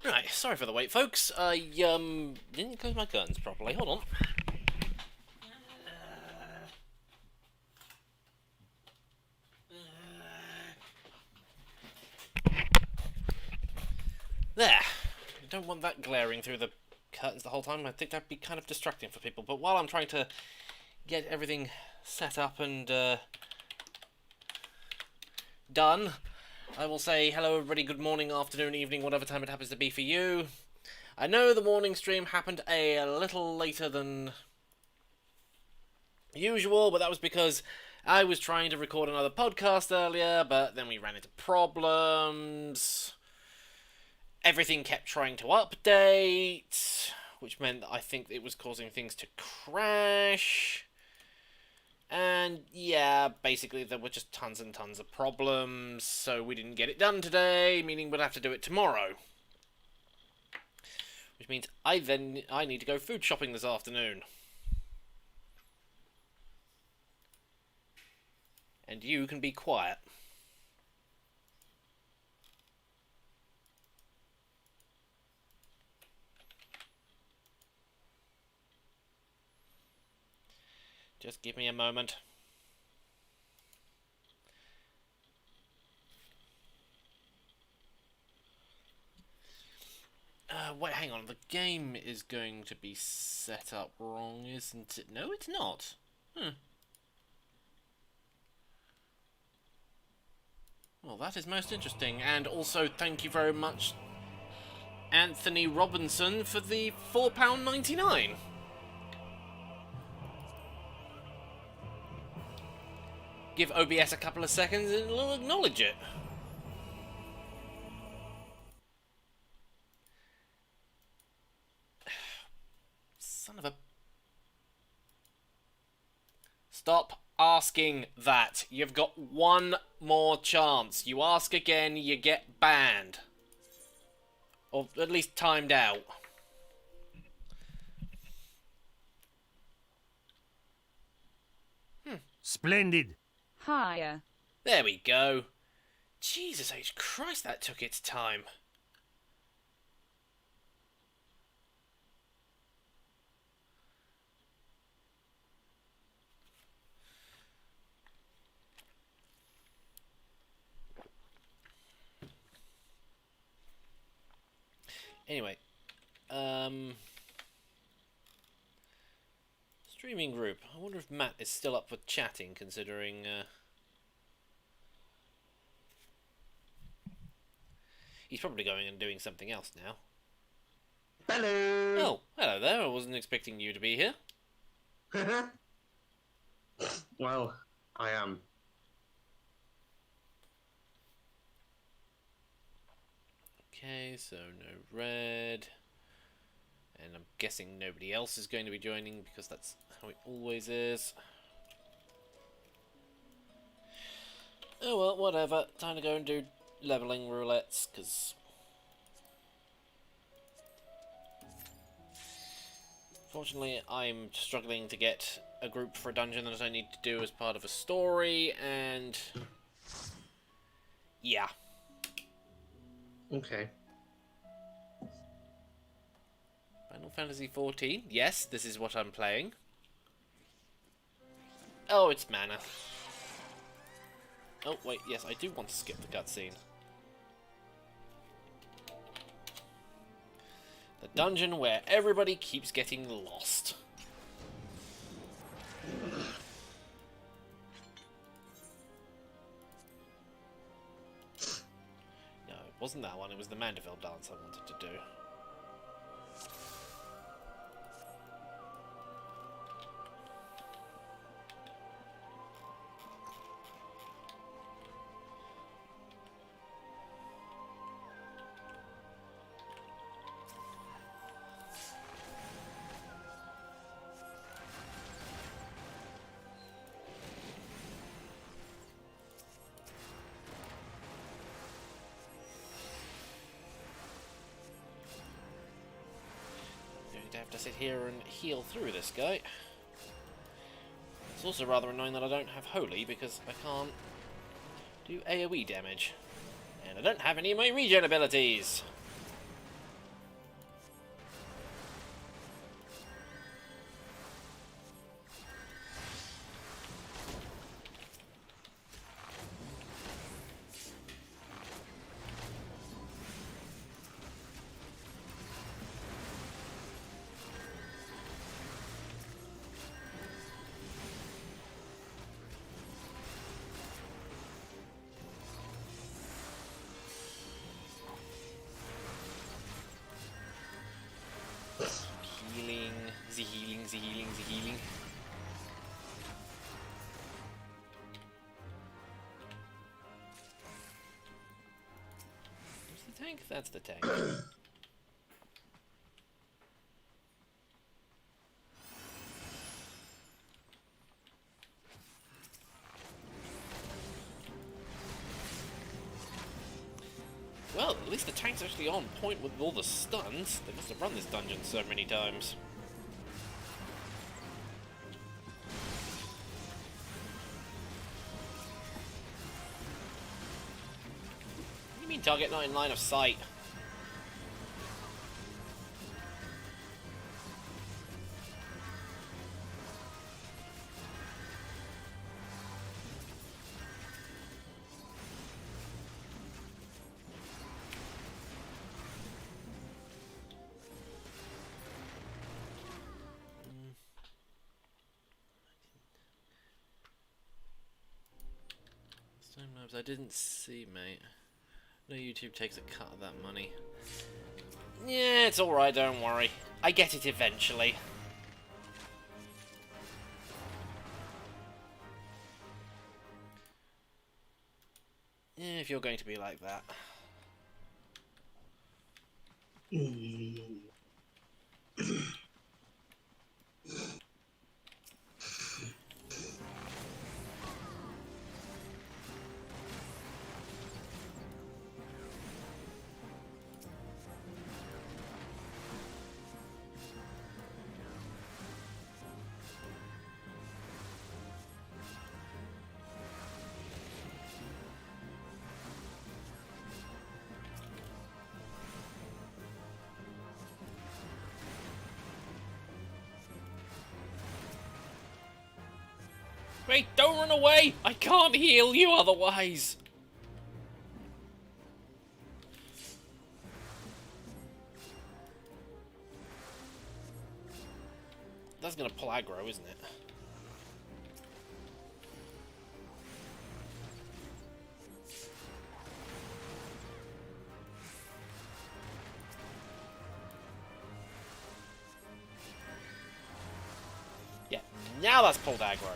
Right, sorry for the wait, folks. I didn't close my curtains properly. Hold on. There. I don't want that glaring through the curtains the whole time. I think that'd be kind of distracting for people. But while I'm trying to get everything set up and done, I will say hello everybody, good morning, afternoon, evening, whatever time it happens to be for you. I know the morning stream happened a little later than usual, but that was because I was trying to record another podcast earlier, but then we ran into problems. Everything kept trying to update, which meant that I think it was causing things to crash. And yeah, basically there were just tons and tons of problems, so we didn't get it done today, meaning we'll have to do it tomorrow. Which means I need to go food shopping this afternoon. And you can be quiet. Just give me a moment. Wait, hang on. The game is going to be set up wrong, isn't it? No, it's not. Well, that is most interesting. And also, thank you very much, Anthony Robinson, for the £4.99. Give OBS a couple of seconds and it'll acknowledge it. Son of a... Stop asking that. You've got one more chance. You ask again, you get banned. Or at least timed out. Splendid. Higher. There we go. Jesus H. Christ, that took its time. Anyway, streaming group. I wonder if Matt is still up for chatting, considering, he's probably going and doing something else now. Hello! Oh, hello there. I wasn't expecting you to be here. Well, I am. Okay, so no red. And I'm guessing nobody else is going to be joining because that's how it always is. Oh well, whatever. Time to go and do leveling roulettes, because... Fortunately, I'm struggling to get a group for a dungeon that I need to do as part of a story, and... yeah. Okay. Final Fantasy XIV? Yes, this is what I'm playing. Oh, it's mana. Oh, wait, yes, I do want to skip the cutscene. The dungeon where everybody keeps getting lost. No, it wasn't that one, it was the Mandeville dance I wanted to do. To have to sit here and heal through this guy. It's also rather annoying that I don't have Holy because I can't do AoE damage. And I don't have any of my regen abilities. The healing, the healing, the healing. What's the tank? That's the tank. Well, at least the tank's actually on point with all the stuns. They must have run this dungeon so many times. What do you mean target not in line of sight? I didn't see, mate. No, YouTube takes a cut of that money. Yeah, it's alright, don't worry. I get it eventually. Yeah, if you're going to be like that. Wait, don't run away! I can't heal you otherwise! That's gonna pull aggro, isn't it? Yeah, now that's pulled aggro.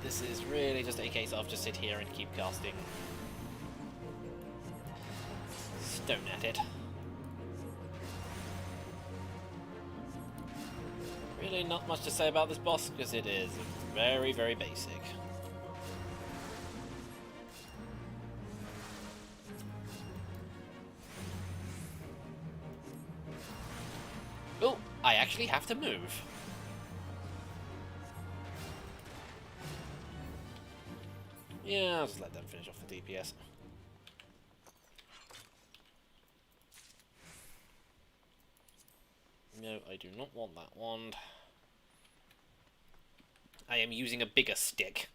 This is really just a case of just sit here and keep casting stone at it. Really not much to say about this boss because it is very, very basic. Oh, I actually have to move. Yeah, I'll just let them finish off the DPS. No, I do not want that wand. I am using a bigger stick.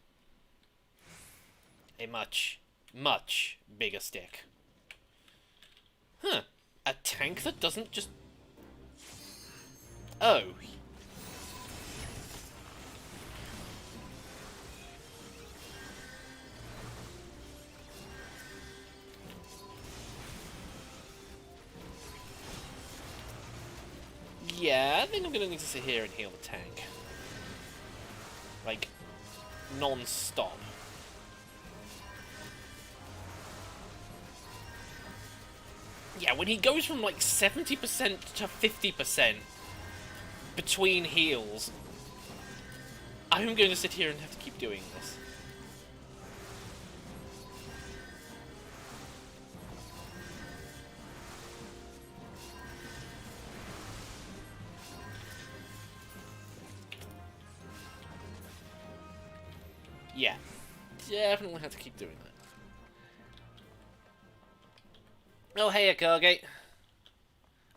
A much, much bigger stick. Huh. A tank that doesn't just... Oh. Yeah, I think I'm gonna need to sit here and heal the tank. Like, non-stop. Yeah, when he goes from like 70% to 50% between heals, I'm going to sit here and have to keep doing this. Yeah, definitely have to keep doing that. Oh, hey, Akage.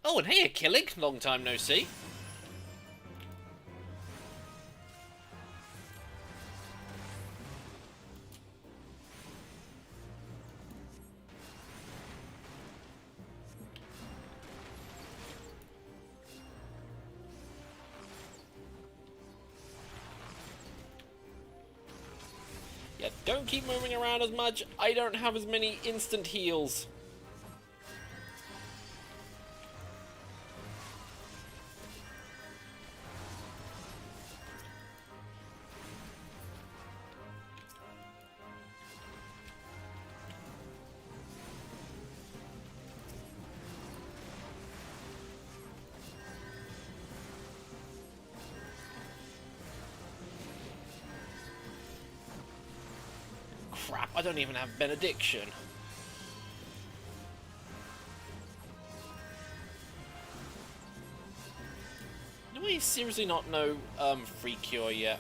Oh, and hey, Killing. Long time no see. Yeah, don't keep moving around as much. I don't have as many instant heals. Crap, I don't even have Benediction. Do we seriously not know free cure yet?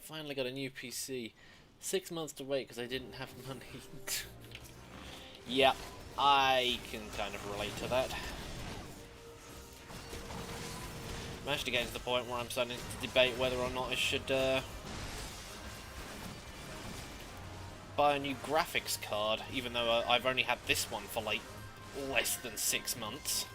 Finally got a new PC. 6 months to wait because I didn't have money. Yep, I can kind of relate to that. Managed to get to the point where I'm starting to debate whether or not I should buy a new graphics card, even though I've only had this one for like less than 6 months.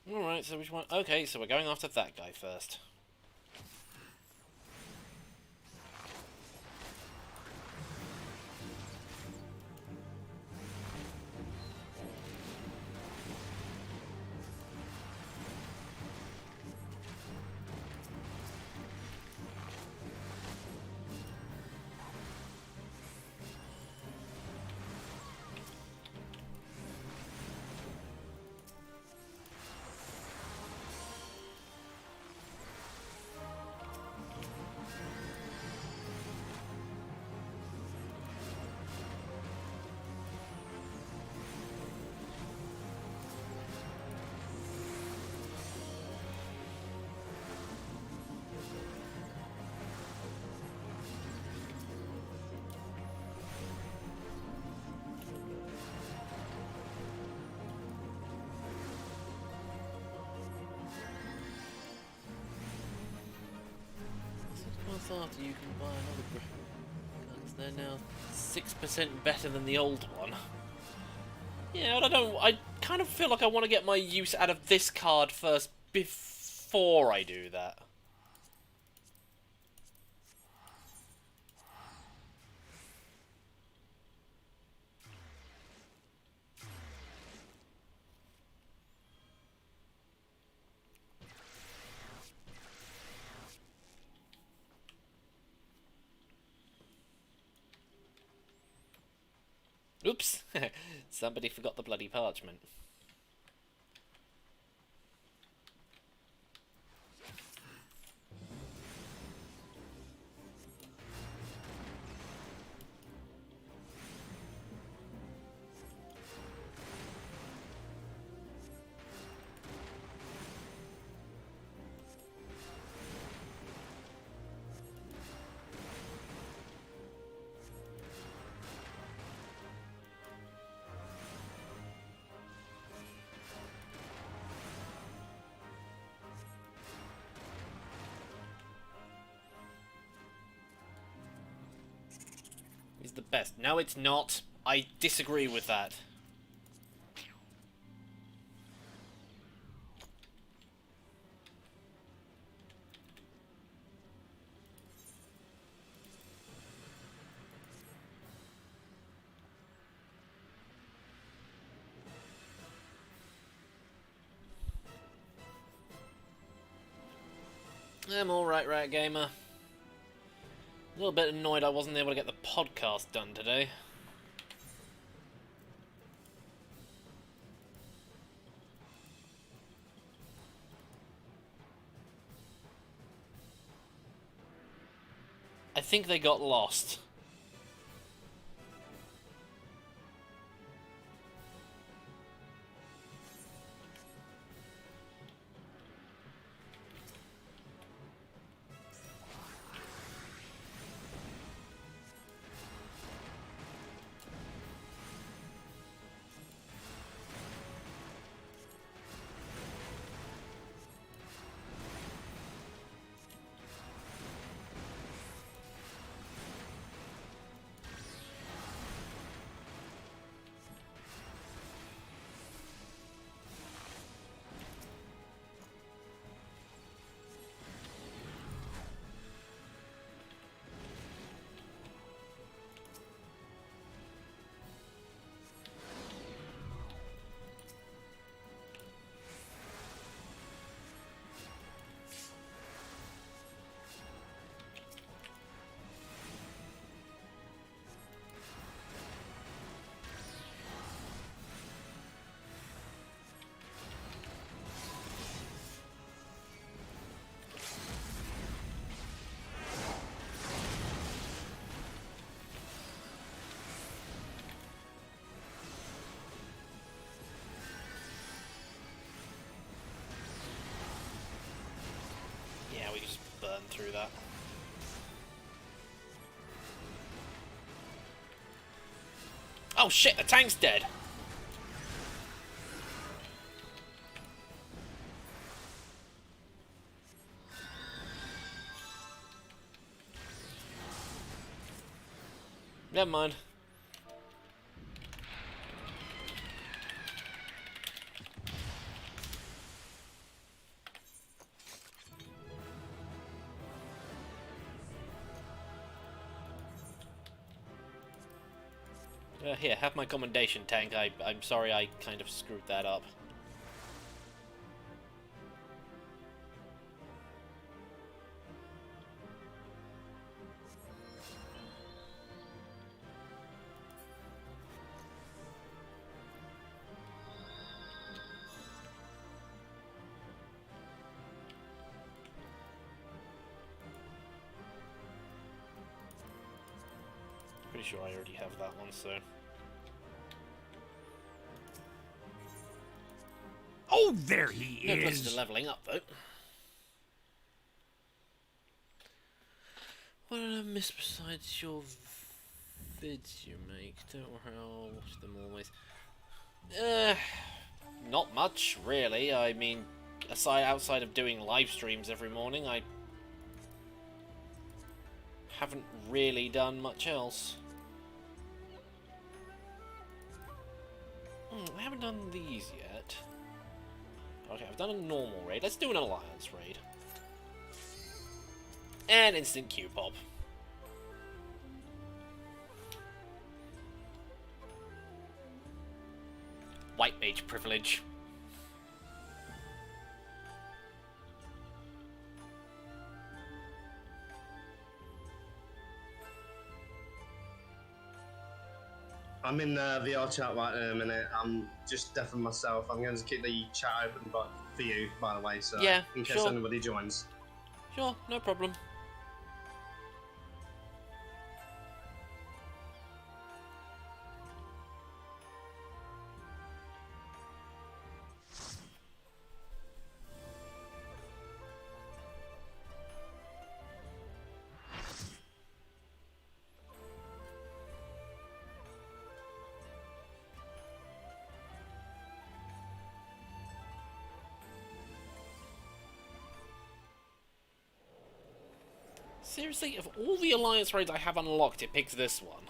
Alright, so which one? Okay, so we're going after that guy first. After you can buy another because they're now 6% better than the old one. Yeah, but I kind of feel like I want to get my use out of this card first before I do that. Oops! Somebody forgot the bloody parchment. Is the best. No, it's not. I disagree with that. I'm alright, Rat Gamer. A little bit annoyed I wasn't able to get the podcast done today. I think they got lost. Yeah, we just burned through that. Oh shit, the tank's dead! Never mind. Here, have my commendation tank. I'm sorry I kind of screwed that up. Pretty sure I already have that one, so... Oh, there he No closer is! to leveling up, though. What did I miss besides your vids you make? Don't worry, I'll watch them always. Not much, really. I mean, outside of doing live streams every morning, I haven't really done much else. I haven't done these yet. Okay, I've done a normal raid. Let's do an alliance raid. And instant Q-pop. White Mage privilege. I'm in the VR chat right in a minute. I'm just deafening myself. I'm going to keep the chat open for you, by the way, so Yeah, in case sure. anybody joins. Sure, no problem. Seriously, of all the alliance raids I have unlocked, it picks this one.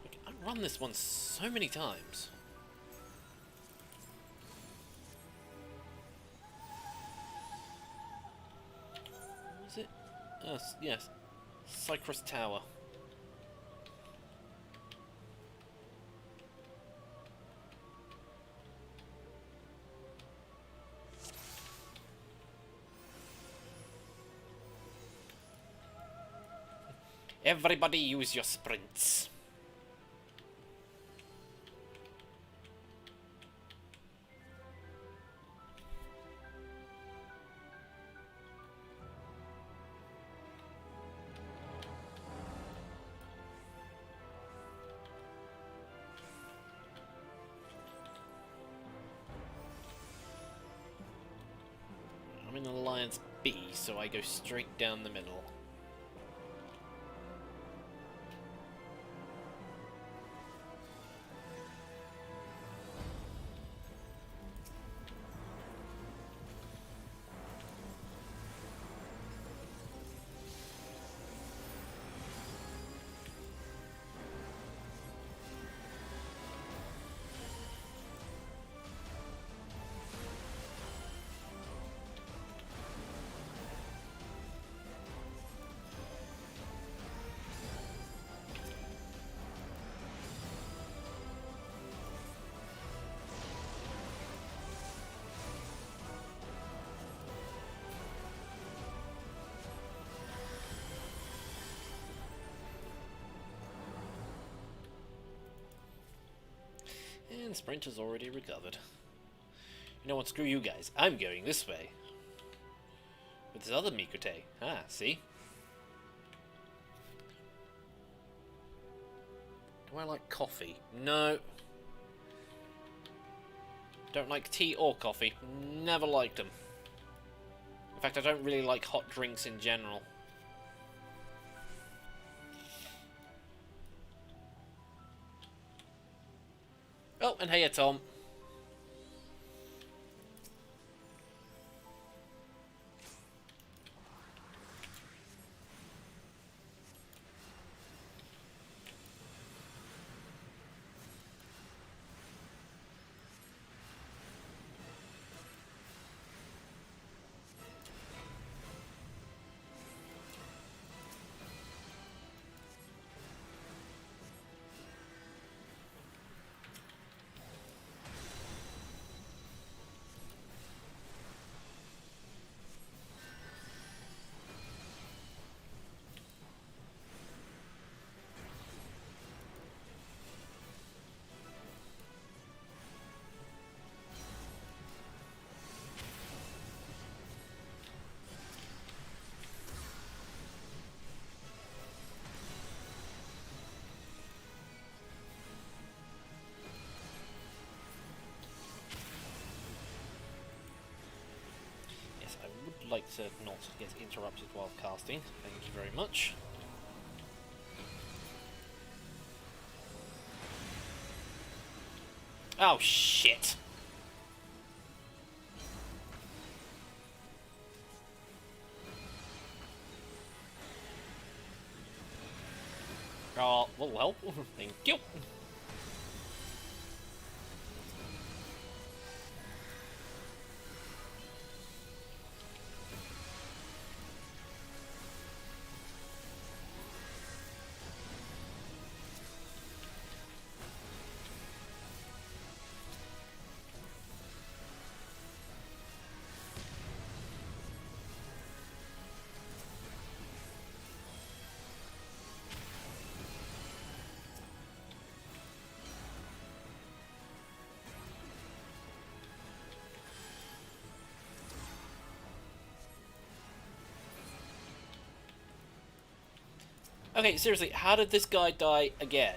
Like, I've run this one so many times. What was it? Yes. Cypress Tower. Everybody use your sprints. I'm in Alliance B, so I go straight down the middle. And Sprint has already recovered. You know what, screw you guys. I'm going this way. With this other Mikute. Ah, see? Do I like coffee? No. Don't like tea or coffee. Never liked them. In fact, I don't really like hot drinks in general. Oh, and hey, Tom. Like to not get interrupted while casting. Thank you very much. Oh shit! Oh, well, thank you. Okay, seriously, how did this guy die again?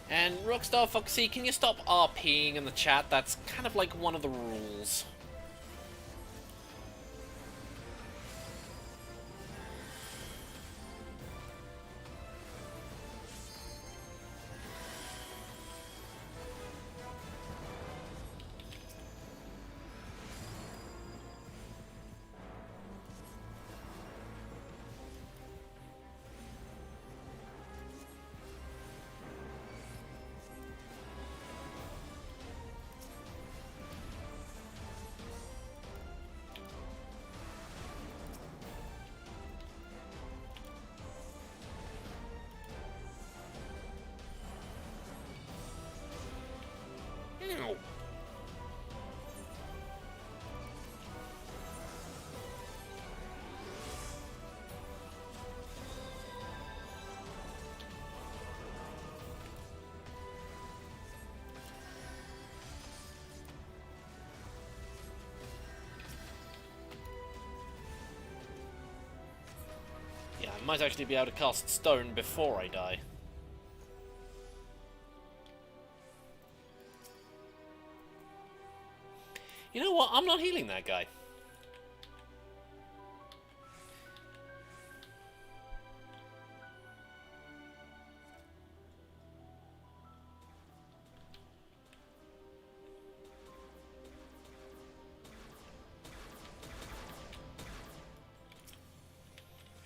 And Rockstar Foxy, can you stop RPing in the chat? That's kind of like one of the rules. I might actually be able to cast stone before I die. You know what? I'm not healing that guy.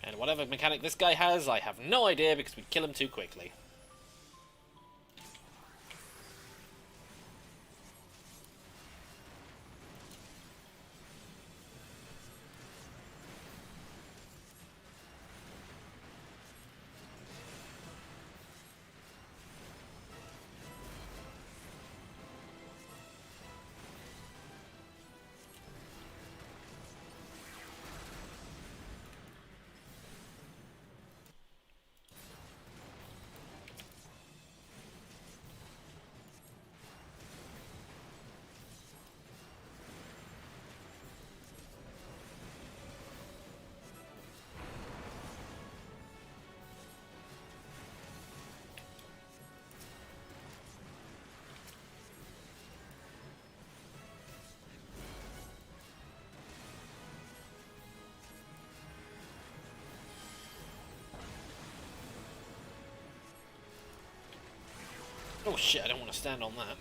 And whatever mechanic this guy has, I have no idea because we kill him too quickly. Oh shit, I don't want to stand on that.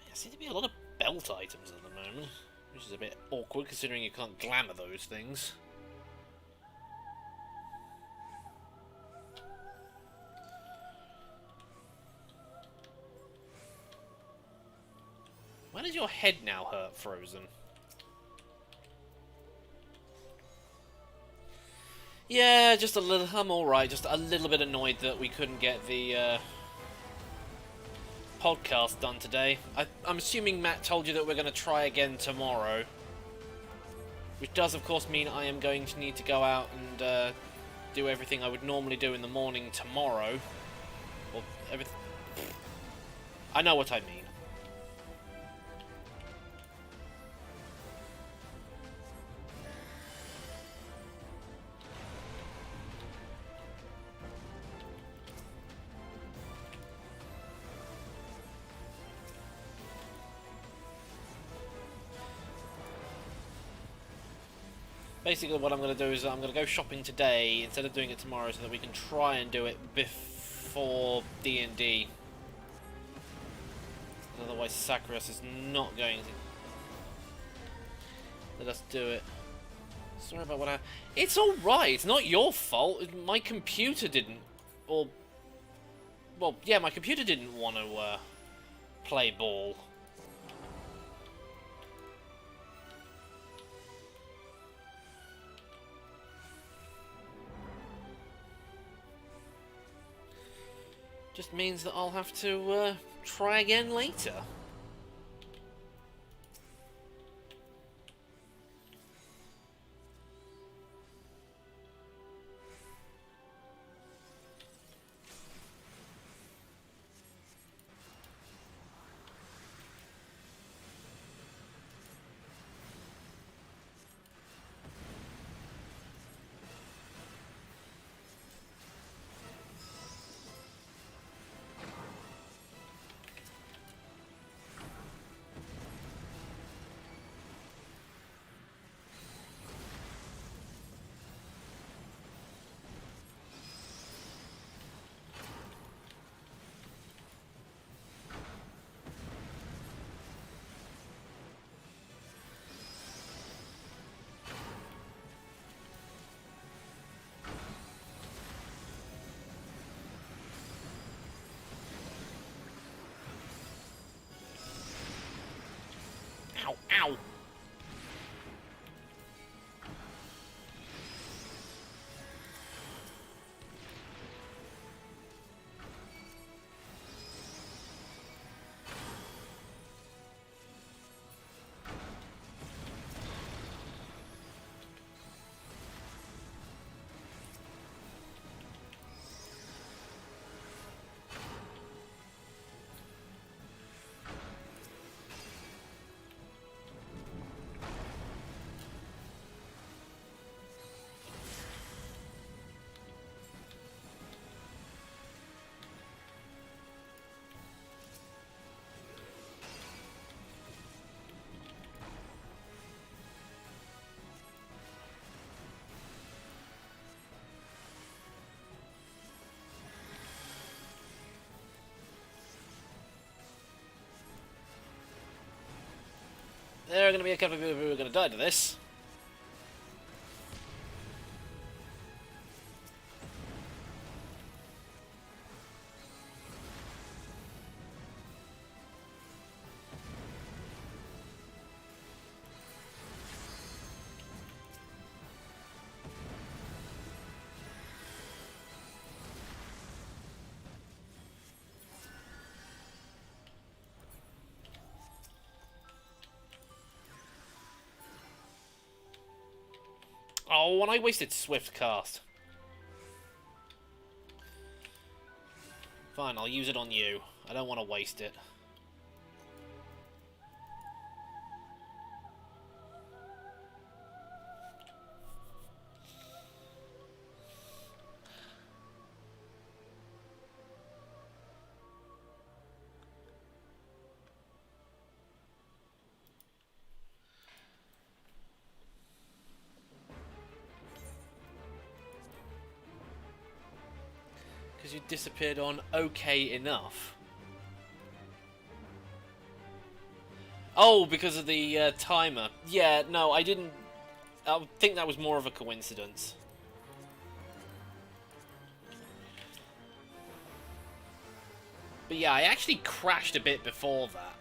There seem to be a lot of belt items at the moment, which is a bit awkward considering you can't glamour those things. Why does your head now hurt, Frozen? Yeah, just a little. I'm alright, just a little bit annoyed that we couldn't get the podcast done today. I'm assuming Matt told you that we're going to try again tomorrow. Which does, of course, mean I am going to need to go out and do everything I would normally do in the morning tomorrow. Or everything. I know what I mean. Basically what I'm going to do is I'm going to go shopping today instead of doing it tomorrow so that we can try and do it before D&D. Otherwise Sakuras is not going to let us do it. Sorry about what I... It's alright, it's not your fault. My computer didn't... Or... Well, yeah, my computer didn't want to play ball. Just means that I'll have to try again later. Ow, ow! there are going to be a couple of people who are going to die to this. Oh, and I wasted Swift Cast. Fine, I'll use it on you. I don't want to waste it. Because you disappeared on okay enough. Oh, because of the timer. Yeah, no, I didn't... I think that was more of a coincidence. But yeah, I actually crashed a bit before that.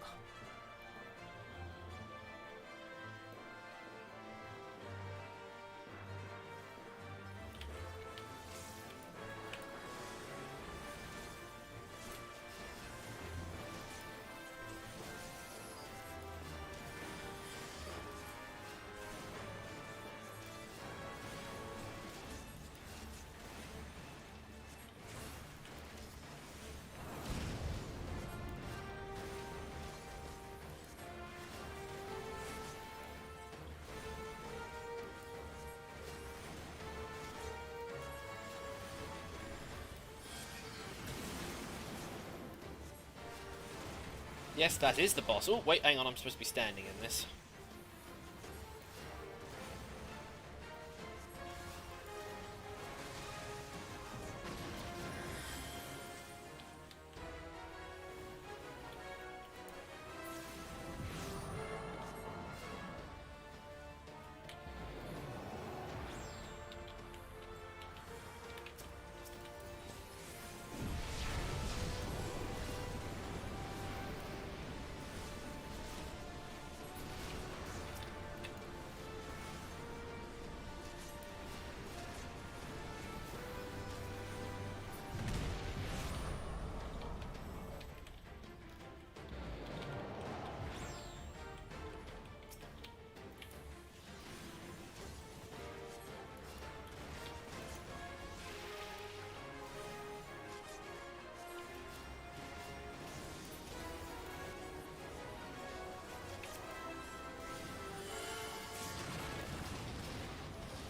Yes, that is the boss. Oh, wait, hang on, I'm supposed to be standing in this.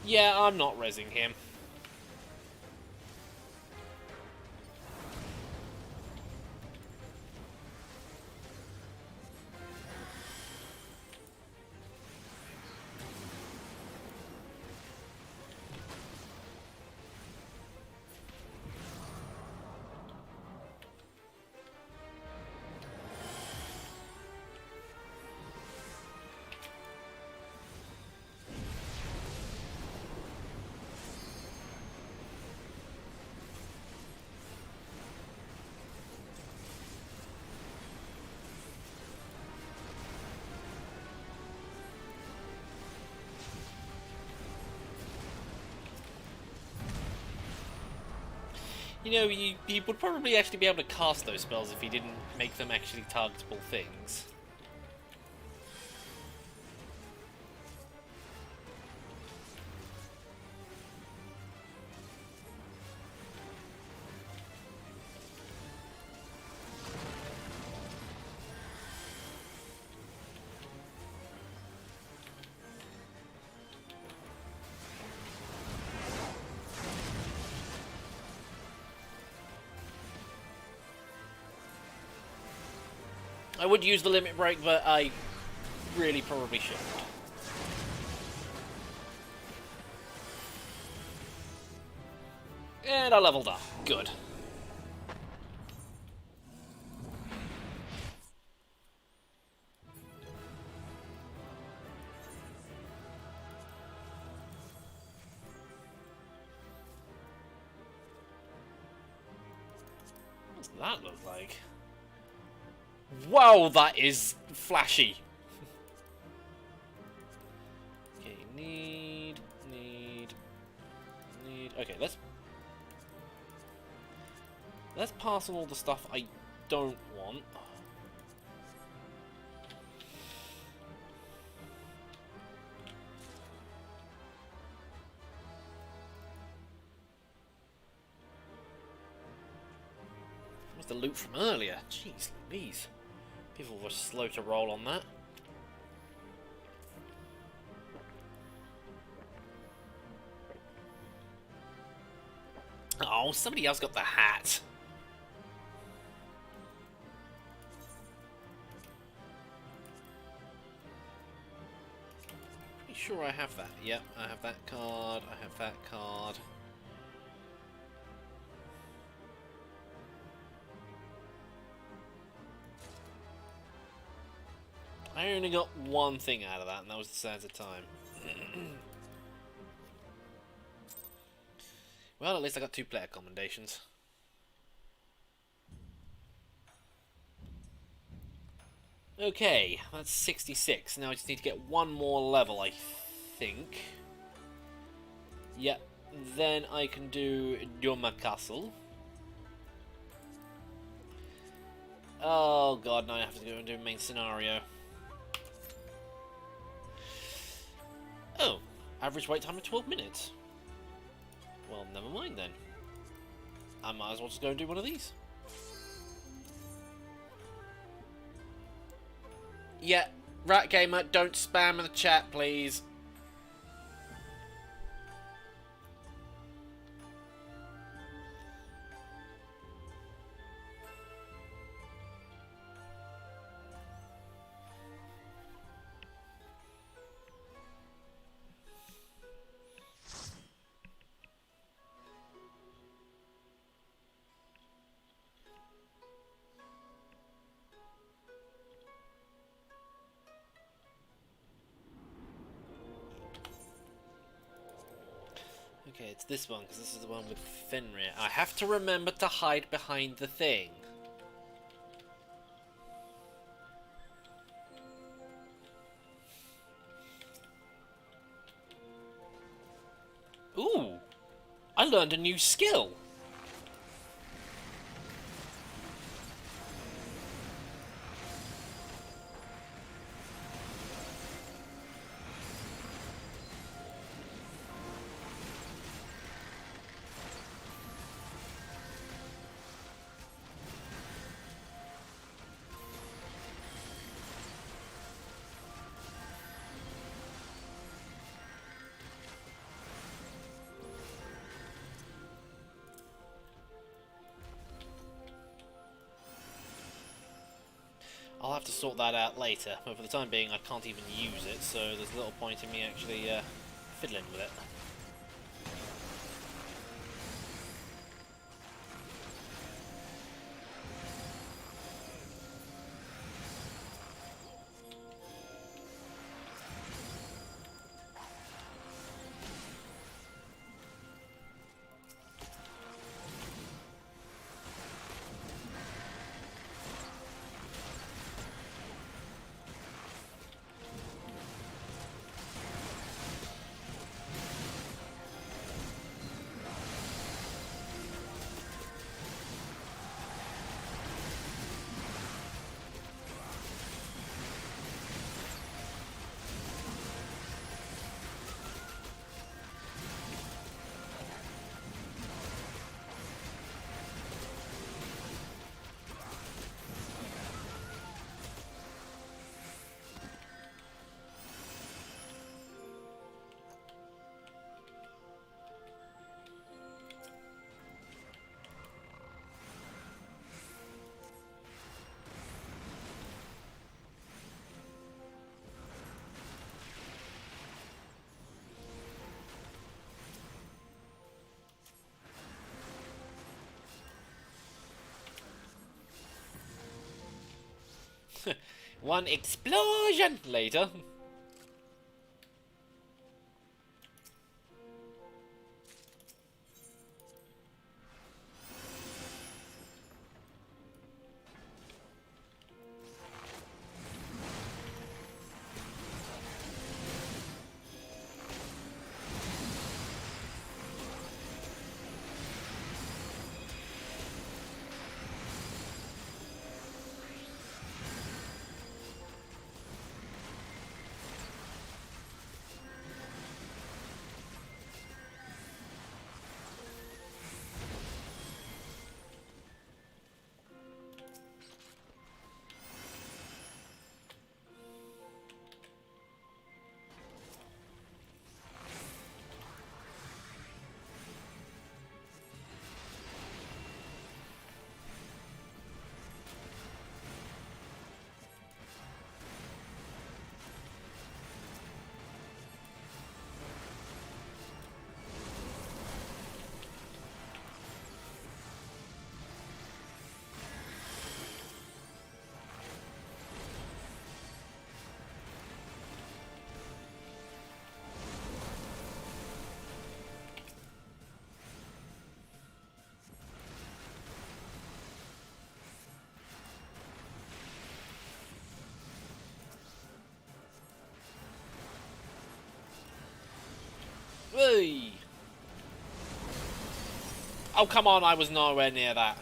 Yeah, I'm not rezzing him. You know, you would probably actually be able to cast those spells if you didn't make them actually targetable things. I would use the limit break, but I really probably shouldn't. And I leveled up. Good. that look like? Wow, that is flashy. Okay, need. Okay, let's pass on all the stuff I don't want. What's the loot from earlier? Jeez Louise. People were slow to roll on that. Oh, somebody else got the hat. Pretty sure I have that. Yep, I have that card. I have that card. I only got one thing out of that, and that was the sands of time. Well, at least I got 2 player commendations. Okay, that's 66. Now I just need to get one more level, I think. Yep, then I can do Doma Castle. Oh god, now I have to go and do main scenario. Oh, average wait time of 12 minutes. Well, never mind then. I might as well just go and do one of these. Yeah, Rat Gamer, don't spam in the chat, please. Okay, it's this one, because this is the one with Fenrir. I have to remember to hide behind the thing. Ooh! I learned a new skill! I'll have to sort that out later, but for the time being I can't even use it, so there's little point in me actually fiddling with it. One explosion later. Hey! Oh, come on, I was nowhere near that.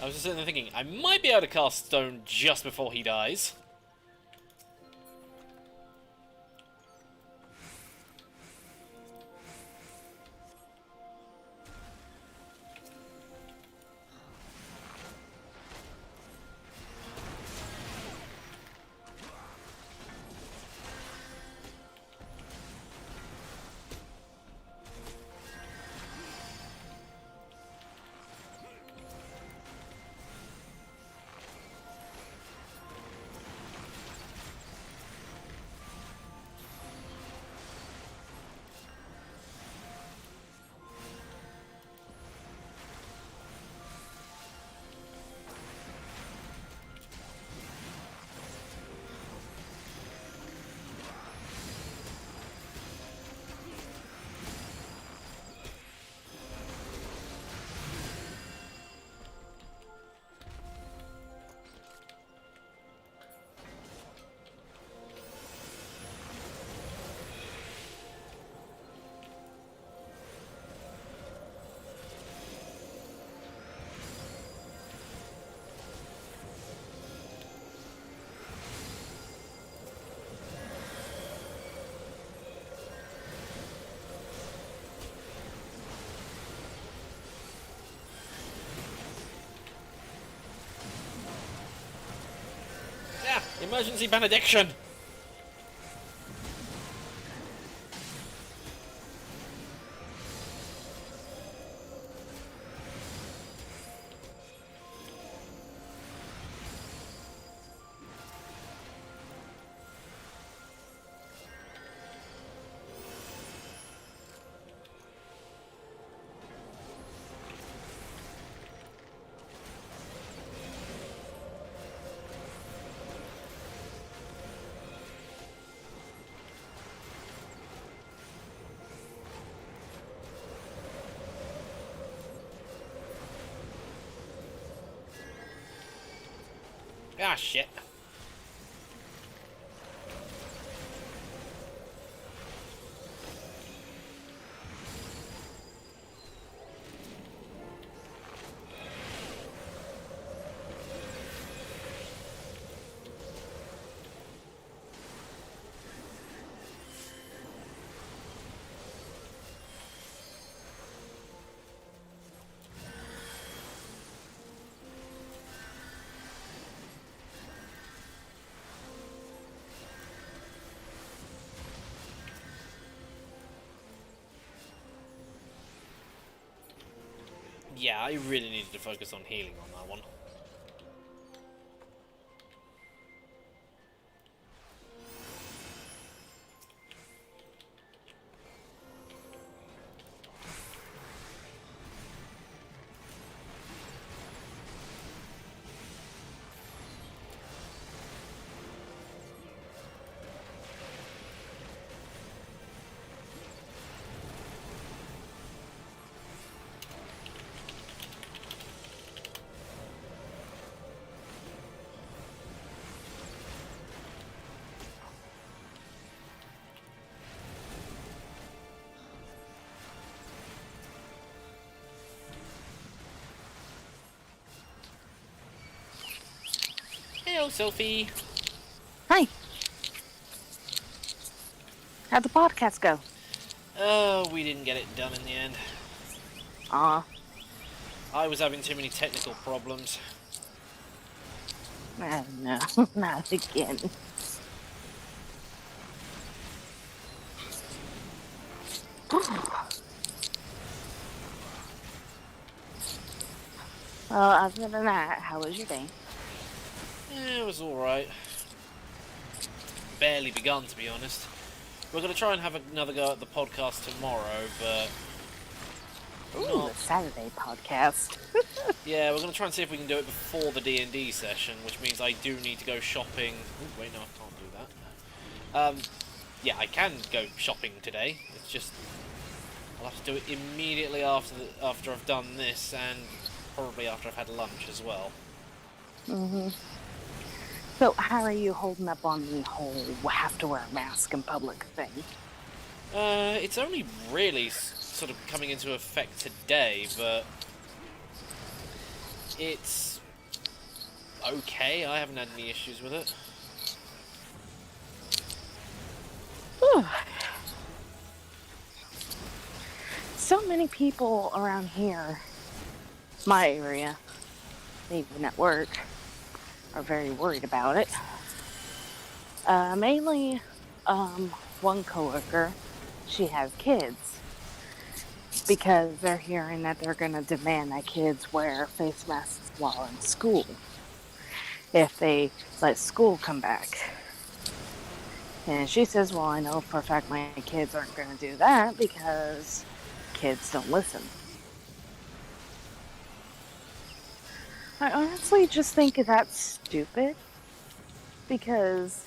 I was just sitting there thinking, I might be able to cast Stone just before he dies. Yeah, emergency benediction! Ah, shit. Yeah, I really needed to focus on healing on that one. Hello, Sophie. Hi. How'd the podcast go? Oh, we didn't get it done in the end. Aw. I was having too many technical problems. Oh, no. Not again. Well, other than that, how was your day? It was alright. Barely begun, to be honest. We're going to try and have another go at the podcast tomorrow, but... Ooh, the Saturday podcast. Yeah, we're going to try and see if we can do it before the D&D session, which means I do need to go shopping. Ooh, wait, no, I can't do that. Yeah, I can go shopping today. It's just... I'll have to do it immediately after I've done this, and probably after I've had lunch as well. Mm-hmm. So, how are you holding up on the whole have to wear a mask in public thing? It's only really sort of coming into effect today, but it's okay. I haven't had any issues with it. Whew. So many people around here, my area, even at work, are very worried about it. Mainly, one coworker, she has kids, because they're hearing that they're going to demand that kids wear face masks while in school, if they let school come back. And she says, well, I know for a fact my kids aren't going to do that because kids don't listen. I honestly just think that's stupid. Because,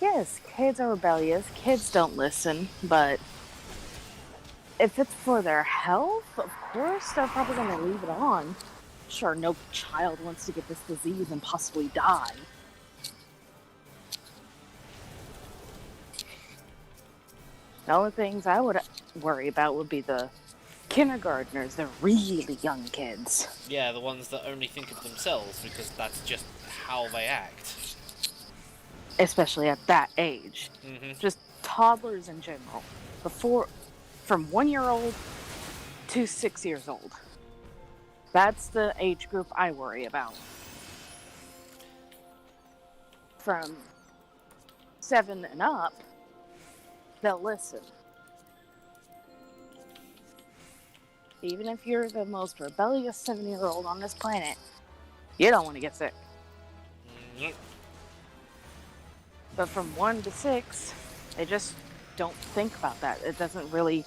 yes, kids are rebellious, kids don't listen, but if it's for their health, of course, they're probably going to leave it on. Sure, no child wants to get this disease and possibly die. The only things I would worry about would be the kindergartners, the really young kids. Yeah, the ones that only think of themselves, because that's just how they act. Especially at that age. Mm-hmm. Just toddlers in general. From 1 year old to 6 years old. That's the age group I worry about. From 7 and up, they'll listen. Even if you're the most rebellious 7-year-old on this planet, you don't want to get sick. Mm-hmm. But from 1 to 6, they just don't think about that. It doesn't really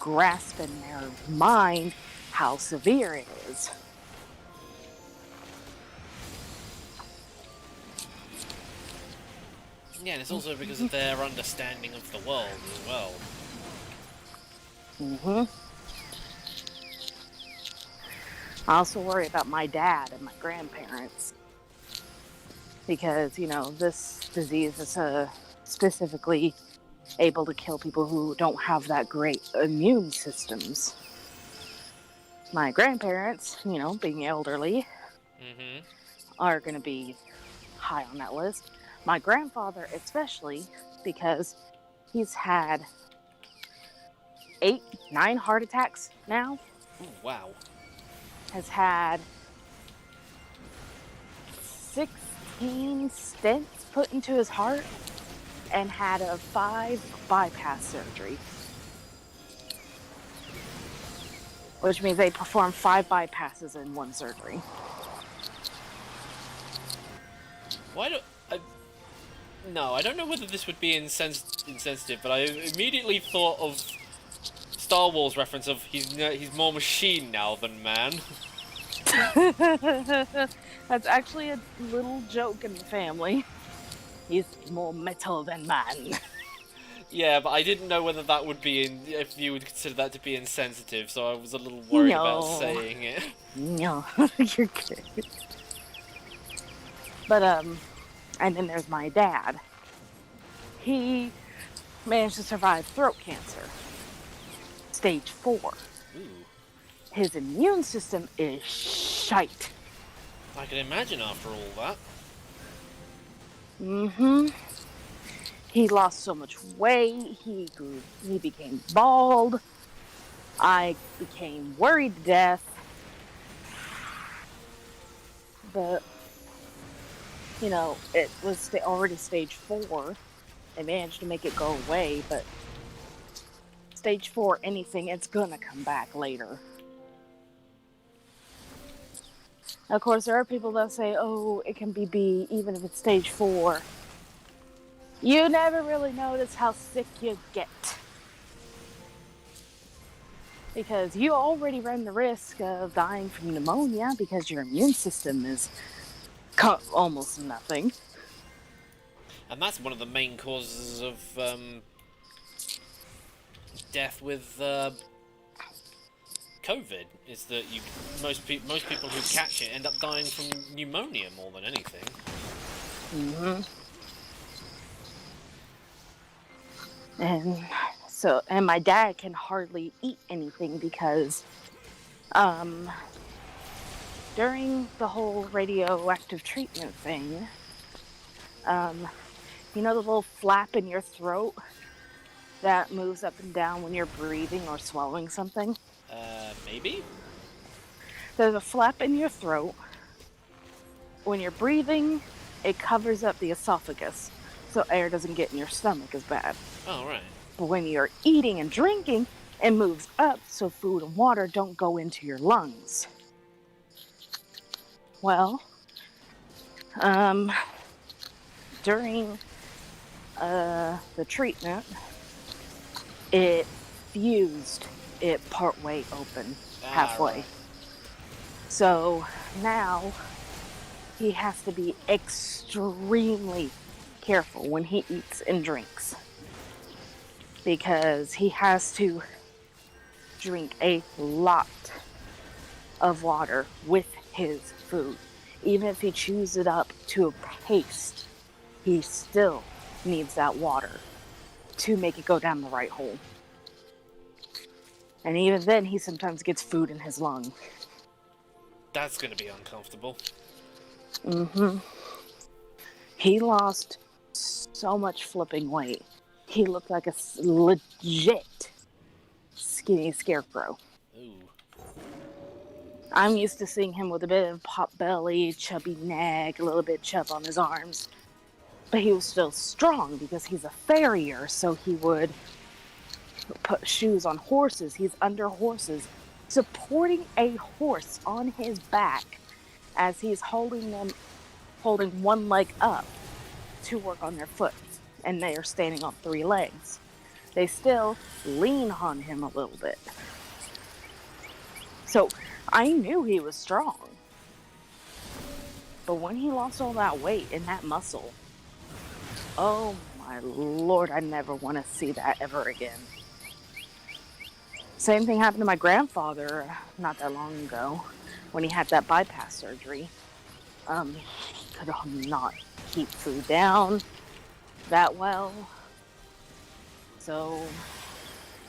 grasp in their mind how severe it is. Yeah, and it's also because of their understanding of the world as well. Mm-hmm. I also worry about my dad and my grandparents. Because, this disease is specifically able to kill people who don't have that great immune systems. My grandparents, being elderly, Mm-hmm. are going to be high on that list. My grandfather especially, because he's had 8, 9 heart attacks now. Ooh, wow. Has had 16 stents put into his heart and had a 5 bypass surgery. Which means they performed 5 bypasses in 1 surgery. Why do No, I don't know whether this would be insensitive, but I immediately thought of Star Wars reference of he's more machine now than man. That's actually a little joke in the family. He's more metal than man. Yeah, but I didn't know whether that would be if you would consider that to be insensitive, so I was a little worried about saying it. No, you're good. But, and then there's my dad. He managed to survive throat cancer. Stage 4. Ooh. His immune system is shite. I can imagine after all that. Mm-hmm. He lost so much weight. He became bald. I became worried to death. But, you know, it was already stage 4. They managed to make it go away, but stage 4, anything, it's gonna come back later. Of course, there are people that say, oh, it can be B, even if it's stage 4. You never really notice how sick you get. Because you already run the risk of dying from pneumonia because your immune system is almost nothing. And that's one of the main causes of death with COVID, is that most people who catch it end up dying from pneumonia more than anything. Mm-hmm. And my dad can hardly eat anything because during the whole radioactive treatment thing, you know the little flap in your throat that moves up and down when you're breathing or swallowing something? Maybe? There's a flap in your throat. When you're breathing, it covers up the esophagus, so air doesn't get in your stomach as bad. Oh, right. But when you're eating and drinking, it moves up so food and water don't go into your lungs. Well, during the treatment, it fused it partway open, halfway. Right. So now he has to be extremely careful when he eats and drinks, because he has to drink a lot of water with his food. Even if he chews it up to a paste, he still needs that water to make it go down the right hole. And even then, he sometimes gets food in his lung. That's gonna be uncomfortable. Mm-hmm. He lost so much flipping weight. He looked like a legit skinny scarecrow. Ooh. I'm used to seeing him with a bit of pot belly, chubby neck, a little bit chub on his arms. But he was still strong because he's a farrier, so he would put shoes on horses. He's under horses, supporting a horse on his back as he's holding one leg up to work on their foot, and they are standing on 3 legs. They still lean on him a little bit. So I knew he was strong. But when he lost all that weight and that muscle, oh my lord, I never want to see that ever again. Same thing happened to my grandfather not that long ago when he had that bypass surgery. He could not keep food down that well. So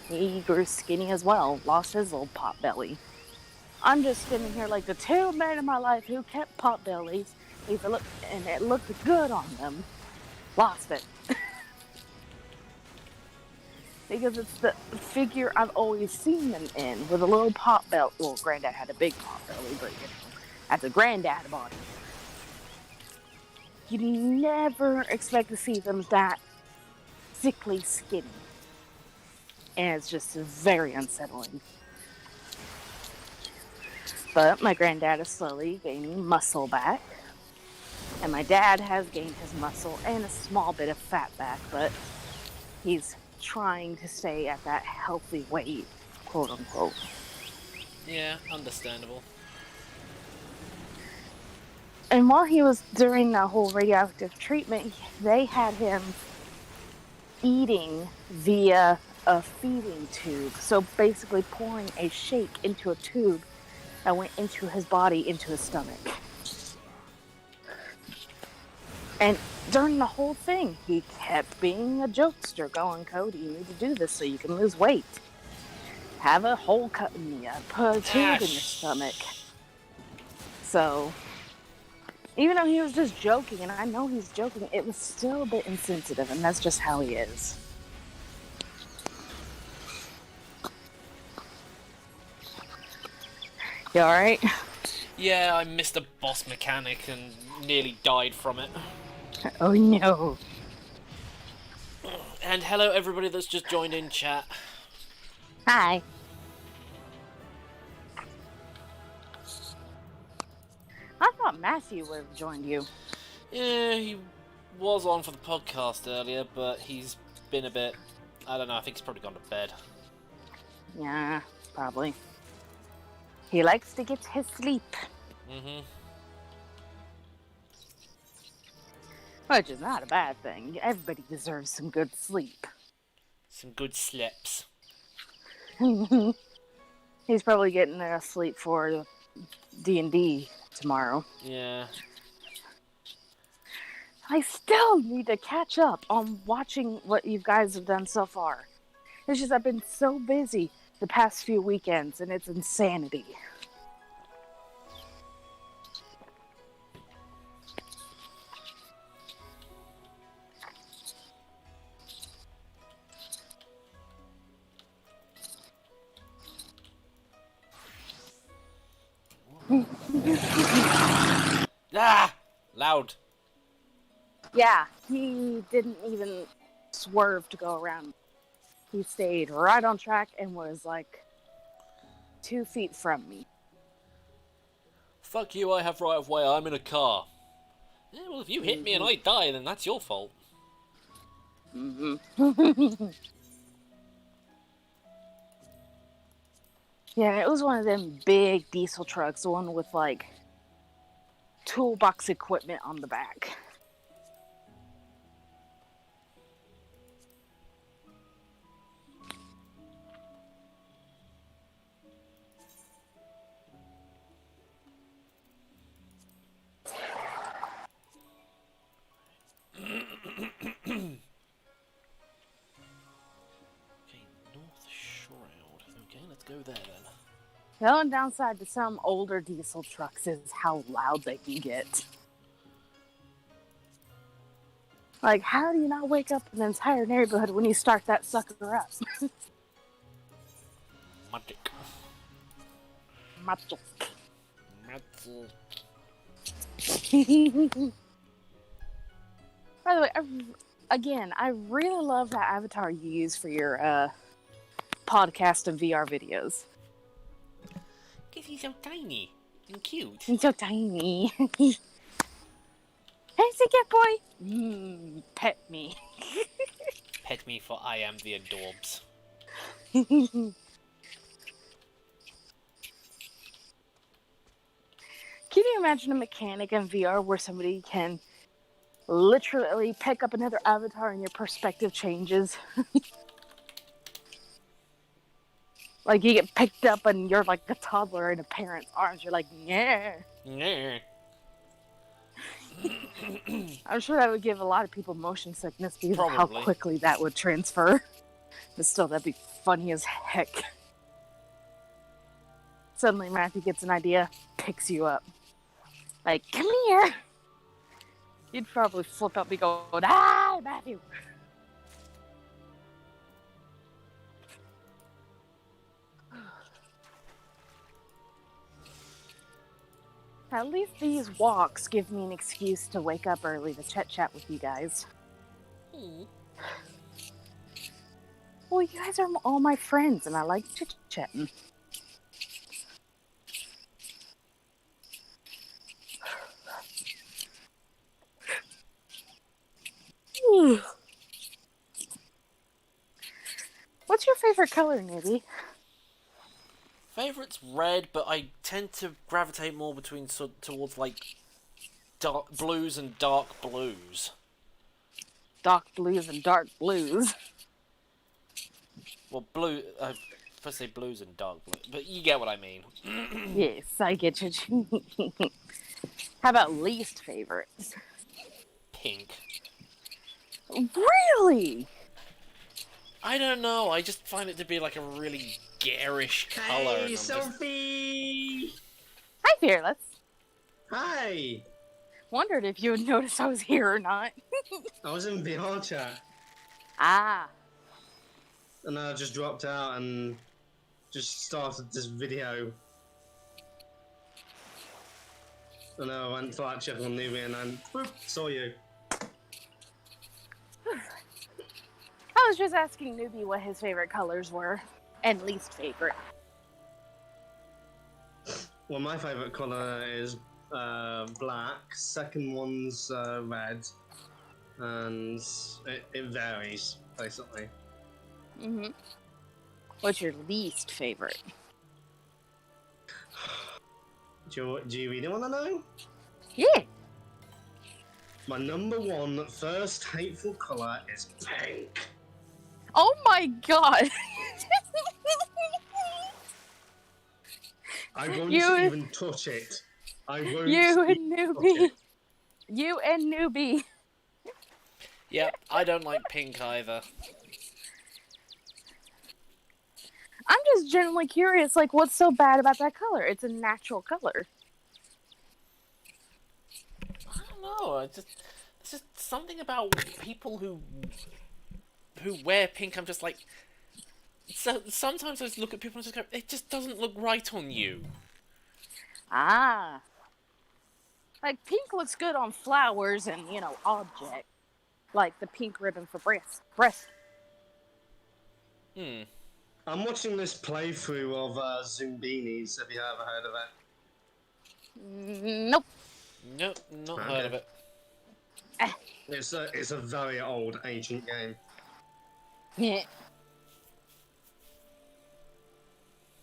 he grew skinny as well, lost his little pot belly. I'm just standing here like the 2 men in my life who kept pot bellies, and it looked good on them, lost it. Because it's the figure I've always seen them in, with a little pot belly. Well, Granddad had a big pot belly, but you know, that's a granddad body. You never expect to see them that sickly skinny. And it's just very unsettling. But my granddad is slowly gaining muscle back. And my dad has gained his muscle and a small bit of fat back, but he's trying to stay at that healthy weight, quote unquote. Yeah, understandable. And while he was during that whole radioactive treatment, they had him eating via a feeding tube. So basically pouring a shake into a tube that went into his body, into his stomach. And during the whole thing, he kept being a jokester, going, Cody, you need to do this so you can lose weight. Have a hole cut in you, put a tube in your stomach. So Even though he was just joking, and I know he's joking, it was still a bit insensitive, and that's just how he is. You alright? Yeah, I missed a boss mechanic and nearly died from it. Oh no. And hello everybody that's just joined in chat. Hi. I thought Matthew would have joined you. Yeah, he was on for the podcast earlier, but he's been a bit... I don't know, I think he's probably gone to bed. Yeah, probably. He likes to get his sleep. Mm-hmm. Which is not a bad thing. Everybody deserves some good sleep. Some good sleeps. He's probably getting enough sleep for D&D tomorrow. Yeah. I still need to catch up on watching what you guys have done so far. It's just I've been so busy the past few weekends, and it's insanity. Ah! Loud. Yeah, he didn't even swerve to go around. He stayed right on track and was like 2 feet from me. Fuck you, I have right of way, I'm in a car. Yeah, well, if you hit me and I die, then that's your fault. Yeah, it was one of them big diesel trucks, the one with like toolbox equipment on the back. Okay, North Shroud. Okay, let's go there then. The only downside to some older diesel trucks is how loud they can get. Like, how do you not wake up an entire neighborhood when you start that sucker up? Magic. Magic. Magic. By the way, I really love that avatar you use for your podcast and VR videos. Because he's so tiny and cute. He's so tiny. Hey, Sicket boy! Pet me. Pet me, for I am the adorbs. Can you imagine a mechanic in VR where somebody can literally pick up another avatar and your perspective changes? Like you get picked up and you're like a toddler in a parent's arms. You're like, yeah. Yeah. I'm sure that would give a lot of people motion sickness because of how Probably. quickly that would transfer. But still, that'd be funny as heck. Suddenly Matthew gets an idea, picks you up. Like, come here! You'd probably flip up and go, ah, Matthew! At least these walks give me an excuse to wake up early to chat with you guys. Well, you guys are all my friends, and I like chit-chatting. What's your favorite color, Nibby? Favourite's red, but I tend to gravitate more between towards like dark blues and dark blues. Dark blues and dark blues. Well, blue. First say blues and dark blue, but you get what I mean. Yes, I get you. How about least favorite? Pink. Really? I don't know. I just find it to be like a really garish color. Hey, Sophie! Hi, Fearless. Hi! Wondered if you would notice I was here or not. I was in VR chat, Ah. and I just dropped out and just started this video. And I went to like check on Nubie and then boop, saw you. I was just asking Newbie what his favorite colors were. And least favorite. Well, my favourite colour is black. Second one's red. And it varies, basically. Mm-hmm. What's your least favorite? Do you really want to know? Yeah. My number one first hateful colour is pink. Oh my god. I won't You- even touch it. I won't You and even touch Newbie. it. You and Newbie. Yep, I don't like pink either. I'm just generally curious, like, what's so bad about that color? It's a natural color. I don't know. It's just something about people who wear pink. I'm just like, so sometimes I just look at people and just go, it just doesn't look right on you. Ah. Like, pink looks good on flowers and, objects. Like the pink ribbon for breast. Hmm. I'm watching this playthrough of Zumbinis. Have you ever heard of it? Nope. Nope, not Okay. heard of it. It's a very old, ancient game. Yeah.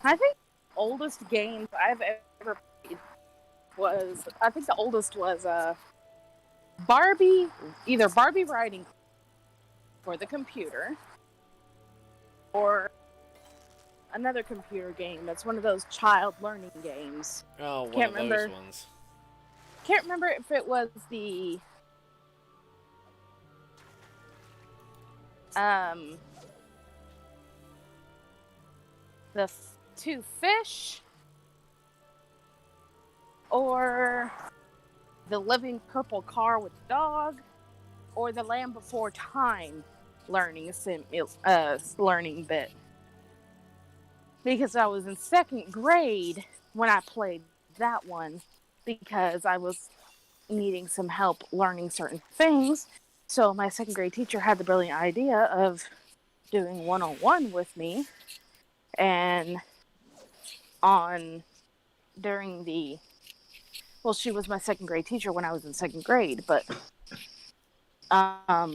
I think the oldest games I've ever played was, the oldest was Barbie, either Barbie Riding for the computer, or another computer game that's one of those child learning games. Oh, one Can't of remember. those ones. Can't remember if it was the two fish, or the living purple car with the dog, or the Land Before Time learning learning bit. Because I was in second grade when I played that one, because I was needing some help learning certain things. So my second grade teacher had the brilliant idea of doing one-on-one with me, and she was my second grade teacher when I was in second grade, but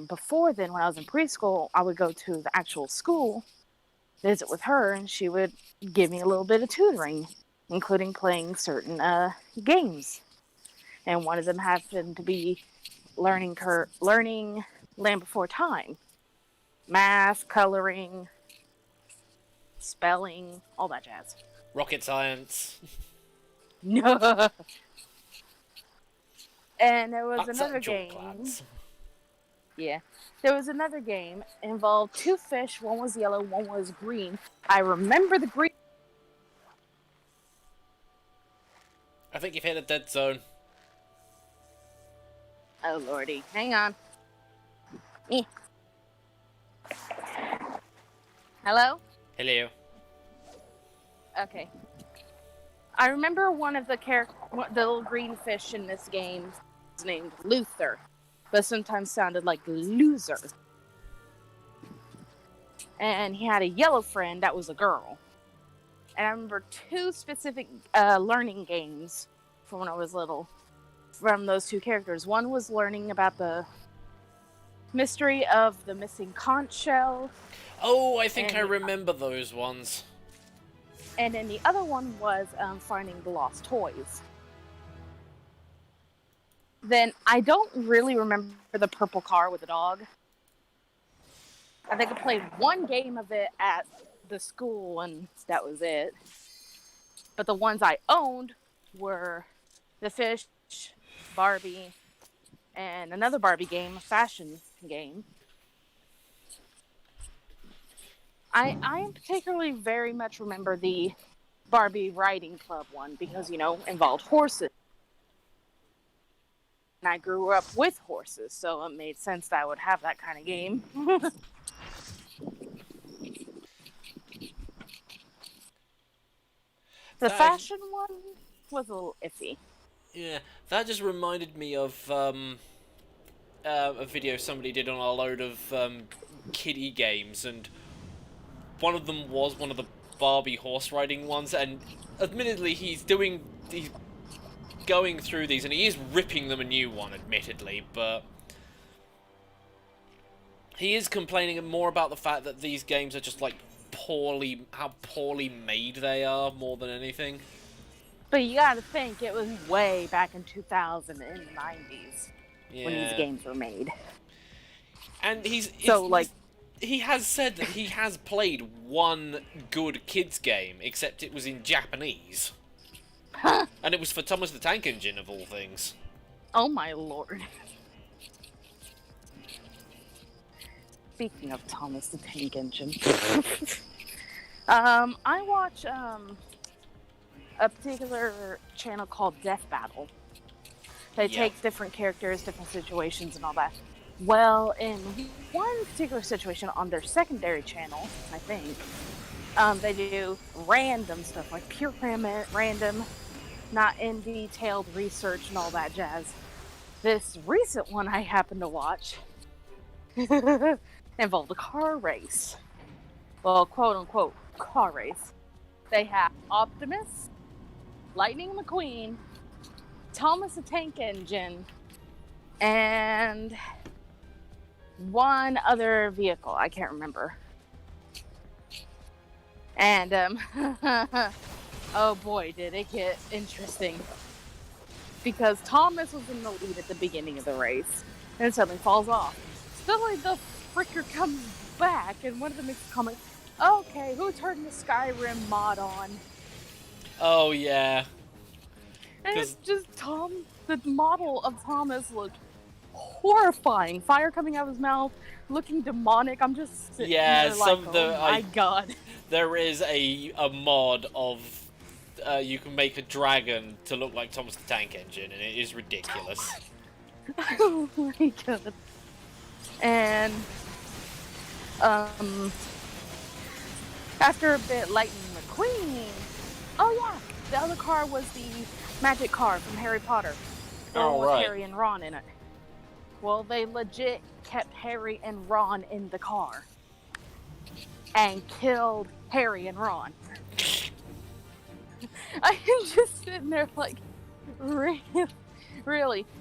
before then, when I was in preschool, I would go to the actual school, visit with her, and she would give me a little bit of tutoring, including playing certain games. And one of them happened to be learning Land Before Time. Math, coloring, spelling, all that jazz. Rocket science. No. And there was That's another actual game. plants. Yeah. There was another game, involved two fish. One was yellow, one was green. I remember the green. I think you've hit a dead zone. Oh, lordy. Hang on. Eh. Hello? Hello. Okay. I remember one of the little green fish in this game was named Luther, but sometimes sounded like loser. And he had a yellow friend that was a girl. And I remember two specific learning games from when I was little from those two characters. One was learning about the mystery of the missing conch shell. Oh, I think And- I remember those ones. And then the other one was finding the lost toys. Then I don't really remember the purple car with the dog. I think I played one game of it at the school, and that was it. But the ones I owned were the fish, Barbie, and another Barbie game, a fashion game. I particularly very much remember the Barbie Riding Club one because, involved horses. I grew up with horses, so it made sense that I would have that kind of game. The fashion one was a little iffy. Yeah, that just reminded me of a video somebody did on a load of kiddie games, and one of them was one of the Barbie horse riding ones, and admittedly he's going through these, and he is ripping them a new one, admittedly, but he is complaining more about the fact that these games are just like how poorly made they are, more than anything. But you gotta think, it was way back in 2000 in the 90s when these games were made. And he has said that he has played one good kids game, except it was in Japanese. And it was for Thomas the Tank Engine, of all things. Oh my lord. Speaking of Thomas the Tank Engine. I watch a particular channel called Death Battle. They take different characters, different situations, and all that. Well, in one particular situation on their secondary channel, I think, they do random stuff, like pure random, not in detailed research and all that jazz. This recent one I happened to watch involved a car race. Well, quote unquote, car race. They have Optimus, Lightning McQueen, Thomas the Tank Engine, and one other vehicle. I can't remember. And, oh boy, did it get interesting. Because Thomas was in the lead at the beginning of the race, and suddenly falls off. Suddenly the fricker comes back, and one of them makes a comment, okay, who turned the Skyrim mod on? Oh, yeah. And it's just the model of Thomas looked horrifying. Fire coming out of his mouth, looking demonic. I'm just sitting there like, oh my god. There is a mod of you can make a dragon to look like Thomas the Tank Engine, and it is ridiculous. Oh my god. And after a bit, Lightning McQueen. Oh yeah, the other car was the magic car from Harry Potter. With Harry and Ron in it. Well, they legit kept Harry and Ron in the car. And killed Harry and Ron. I am just sitting there like, really?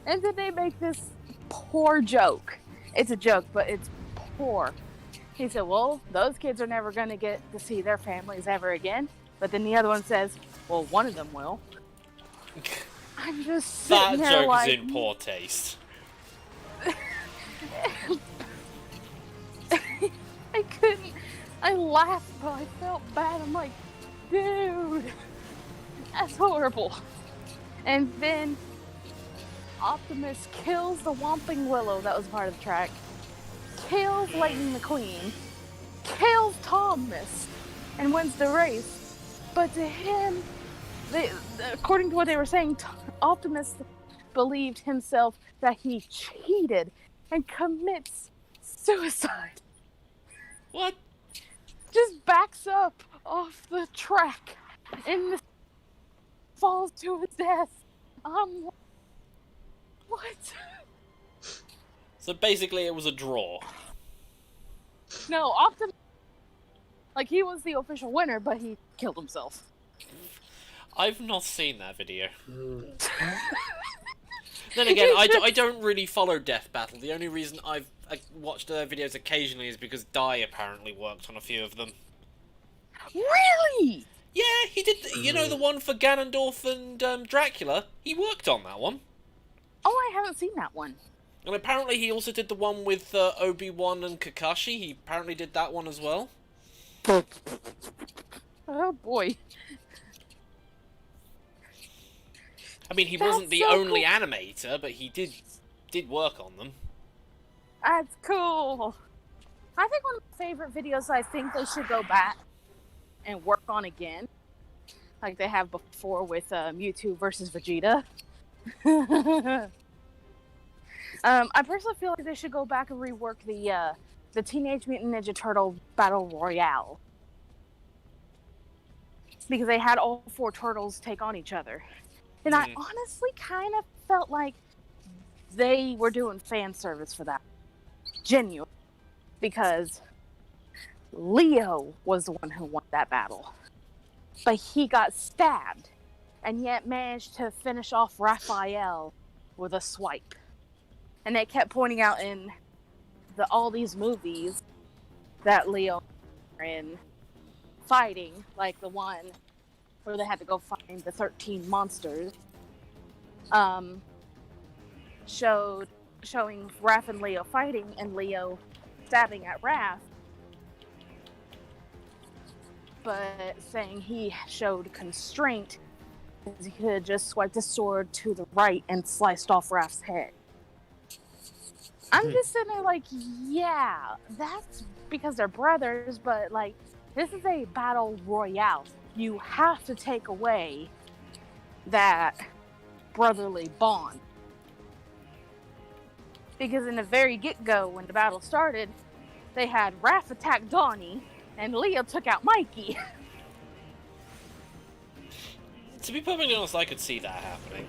And then they make this poor joke. It's a joke, but it's poor. He said, well, those kids are never going to get to see their families ever again. But then the other one says, well, one of them will. I'm just sitting there that joke like, is in poor taste. I couldn't. I laughed, but I felt bad. I'm like, dude, that's horrible. And then Optimus kills the Whomping Willow that was part of the track, kills Lightning McQueen, kills Thomas, and wins the race. But to him, according to what they were saying, Optimus believed himself that he cheated and commits suicide. What? Just backs up off the track and falls to his death. What? So basically it was a draw. No, Optimus, like, he was the official winner, but he killed himself. I've not seen that video. Then again, I don't really follow Death Battle. The only reason I've watched their videos occasionally is because Dai apparently worked on a few of them. Really? Yeah, he did. You know, the one for Ganondorf and Dracula? He worked on that one. Oh, I haven't seen that one. And apparently he also did the one with Obi-Wan and Kakashi. He apparently did that one as well. Oh, boy. I mean, he wasn't the only animator, but he did work on them. That's cool. I think one of my favorite videos I think they should go back and work on again, like they have before with Mewtwo versus Vegeta. I personally feel like they should go back and rework the Teenage Mutant Ninja Turtle Battle Royale. Because they had all 4 turtles take on each other. And I honestly kind of felt like they were doing fan service for that. Genuine. Because Leo was the one who won that battle. But he got stabbed. And yet managed to finish off Raphael with a swipe. And they kept pointing out in all these movies that Leo are in fighting, like the one where they had to go find the 13 monsters, showing Raph and Leo fighting and Leo stabbing at Raph, but saying he showed constraint because he could have just swiped the sword to the right and sliced off Raph's head. I'm just sitting there like, yeah, that's because they're brothers, but like, this is a battle royale. You have to take away that brotherly bond. Because in the very get-go, when the battle started, they had Raph attack Donnie, and Leo took out Mikey. To be perfectly honest, I could see that happening.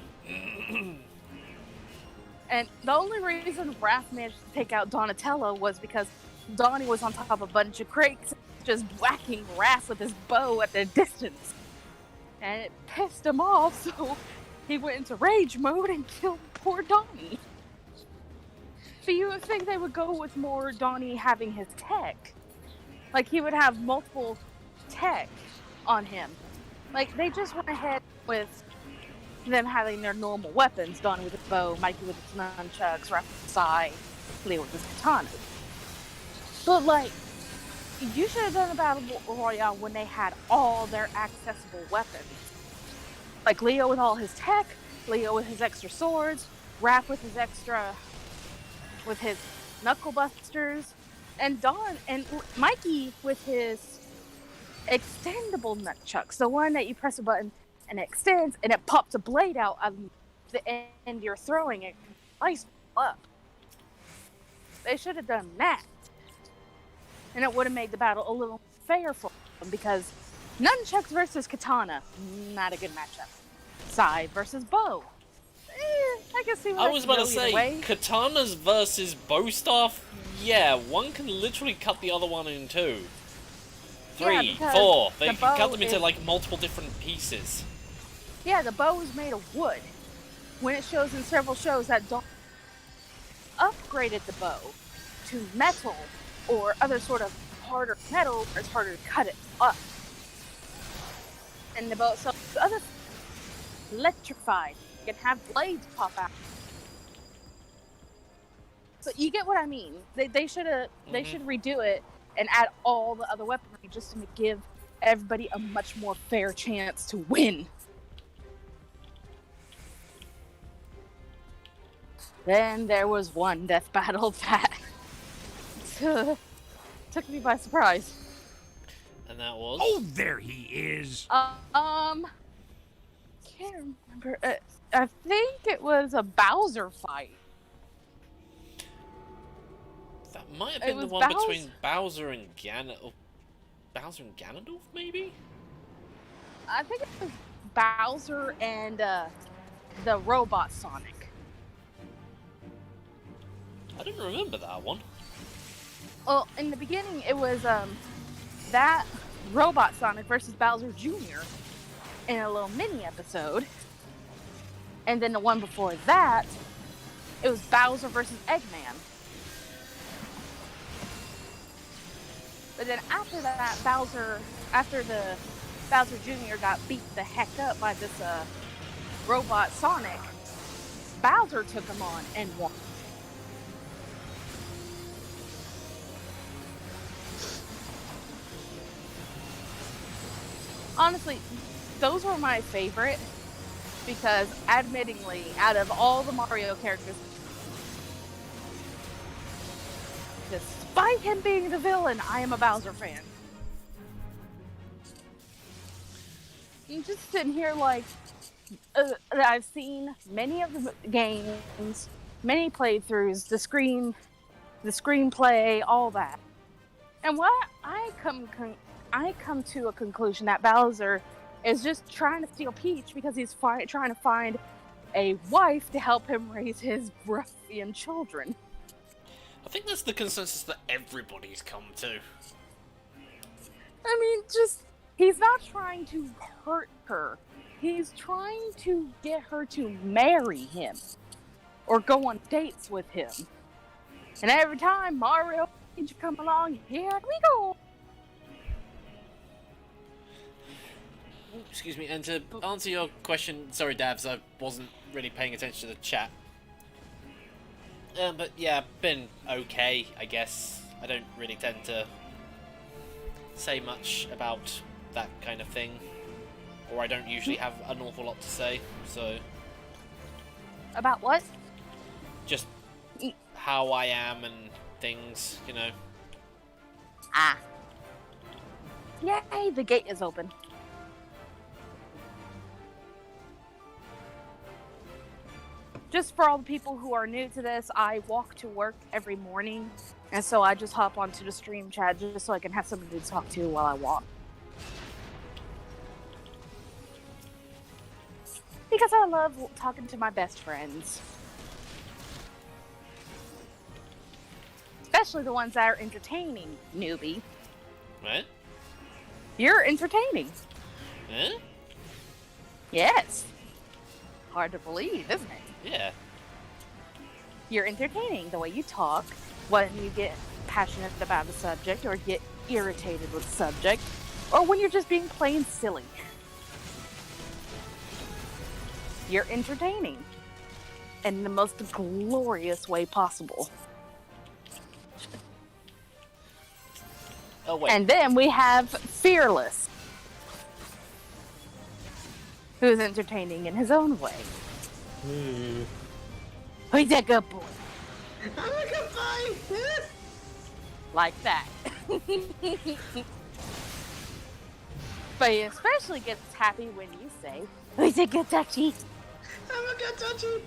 And the only reason Raph managed to take out Donatello was because Donnie was on top of a bunch of crates, just whacking Raph with his bow at the distance. And it pissed him off, so he went into rage mode and killed poor Donnie. But you would think they would go with more Donnie having his tech. Like, he would have multiple tech on him. Like, they just went ahead with them having their normal weapons. Donnie with his bow, Mikey with his nunchucks, Raph with his sai, Leo with his katana. But, like, you should have done a battle royale when they had all their accessible weapons. Like, Leo with all his tech, Leo with his extra swords, Raph with his knuckle busters, and Mikey with his extendable nunchucks, the one that you press a button and it extends and it pops a blade out of the end you're throwing it. Nice up. They should have done that. And it would have made the battle a little fair for them, because nunchucks versus katana, not a good matchup. Sai versus bow. I can see what I was about to go either way. say, katanas versus bow staff, yeah, one can literally cut the other one in two. Three, because 4. They the can cut bow them into, is- like, multiple different pieces. Yeah, the bow is made of wood. When it shows in several shows that Dawn upgraded the bow to metal or other sort of harder metal, it's harder to cut it up. And the bow, so the other electrified, you can have blades pop out. So you get what I mean. They should redo it and add all the other weaponry just to give everybody a much more fair chance to win. Then there was one death battle that took me by surprise. And that was? Oh, there he is. Can't remember. I think it was a Bowser fight. That might have It been the was one Bowser- between Bowser and Bowser and Ganondorf, maybe? I think it was Bowser and the robot Sonic. I didn't remember that one. Well, in the beginning, it was that robot Sonic versus Bowser Jr. in a little mini episode. And then the one before that, it was Bowser versus Eggman. But then after that, after the Bowser Jr. got beat the heck up by this robot Sonic, Bowser took him on and won. Honestly, those were my favorite, because admittingly, out of all the Mario characters, despite him being the villain, I am a Bowser fan. I'm just sitting here like, I've seen many of the games many playthroughs, the screenplay, all that. And what I come to a conclusion that Bowser is just trying to steal Peach because he's trying to find a wife to help him raise his ruffian children. I think that's the consensus that everybody's come to. I mean, he's not trying to hurt her. He's trying to get her to marry him or go on dates with him. And every time Mario and you come along, here we go. Excuse me, and to answer your question, sorry Davs, I wasn't really paying attention to the chat. But yeah, been okay, I guess. I don't really tend to say much about that kind of thing. Or I don't usually have an awful lot to say, so... About what? Just how I am and things, you know. Ah. Yay, the gate is open. Just for all the people who are new to this, I walk to work every morning, and so I just hop onto the stream chat just so I can have somebody to talk to while I walk. Because I love talking to my best friends. Especially the ones that are entertaining, newbie. What? You're entertaining. Huh? Yes. Hard to believe, isn't it? Yeah. You're entertaining the way you talk, when you get passionate about a subject or get irritated with the subject, or when you're just being plain silly. You're entertaining in the most glorious way possible. Oh, wait. And then we have Fearless, who's entertaining in his own way. He's a good boy. I'm a good boy! Like that. But he especially gets happy when you say, he's a good touchy. I'm a good touchy!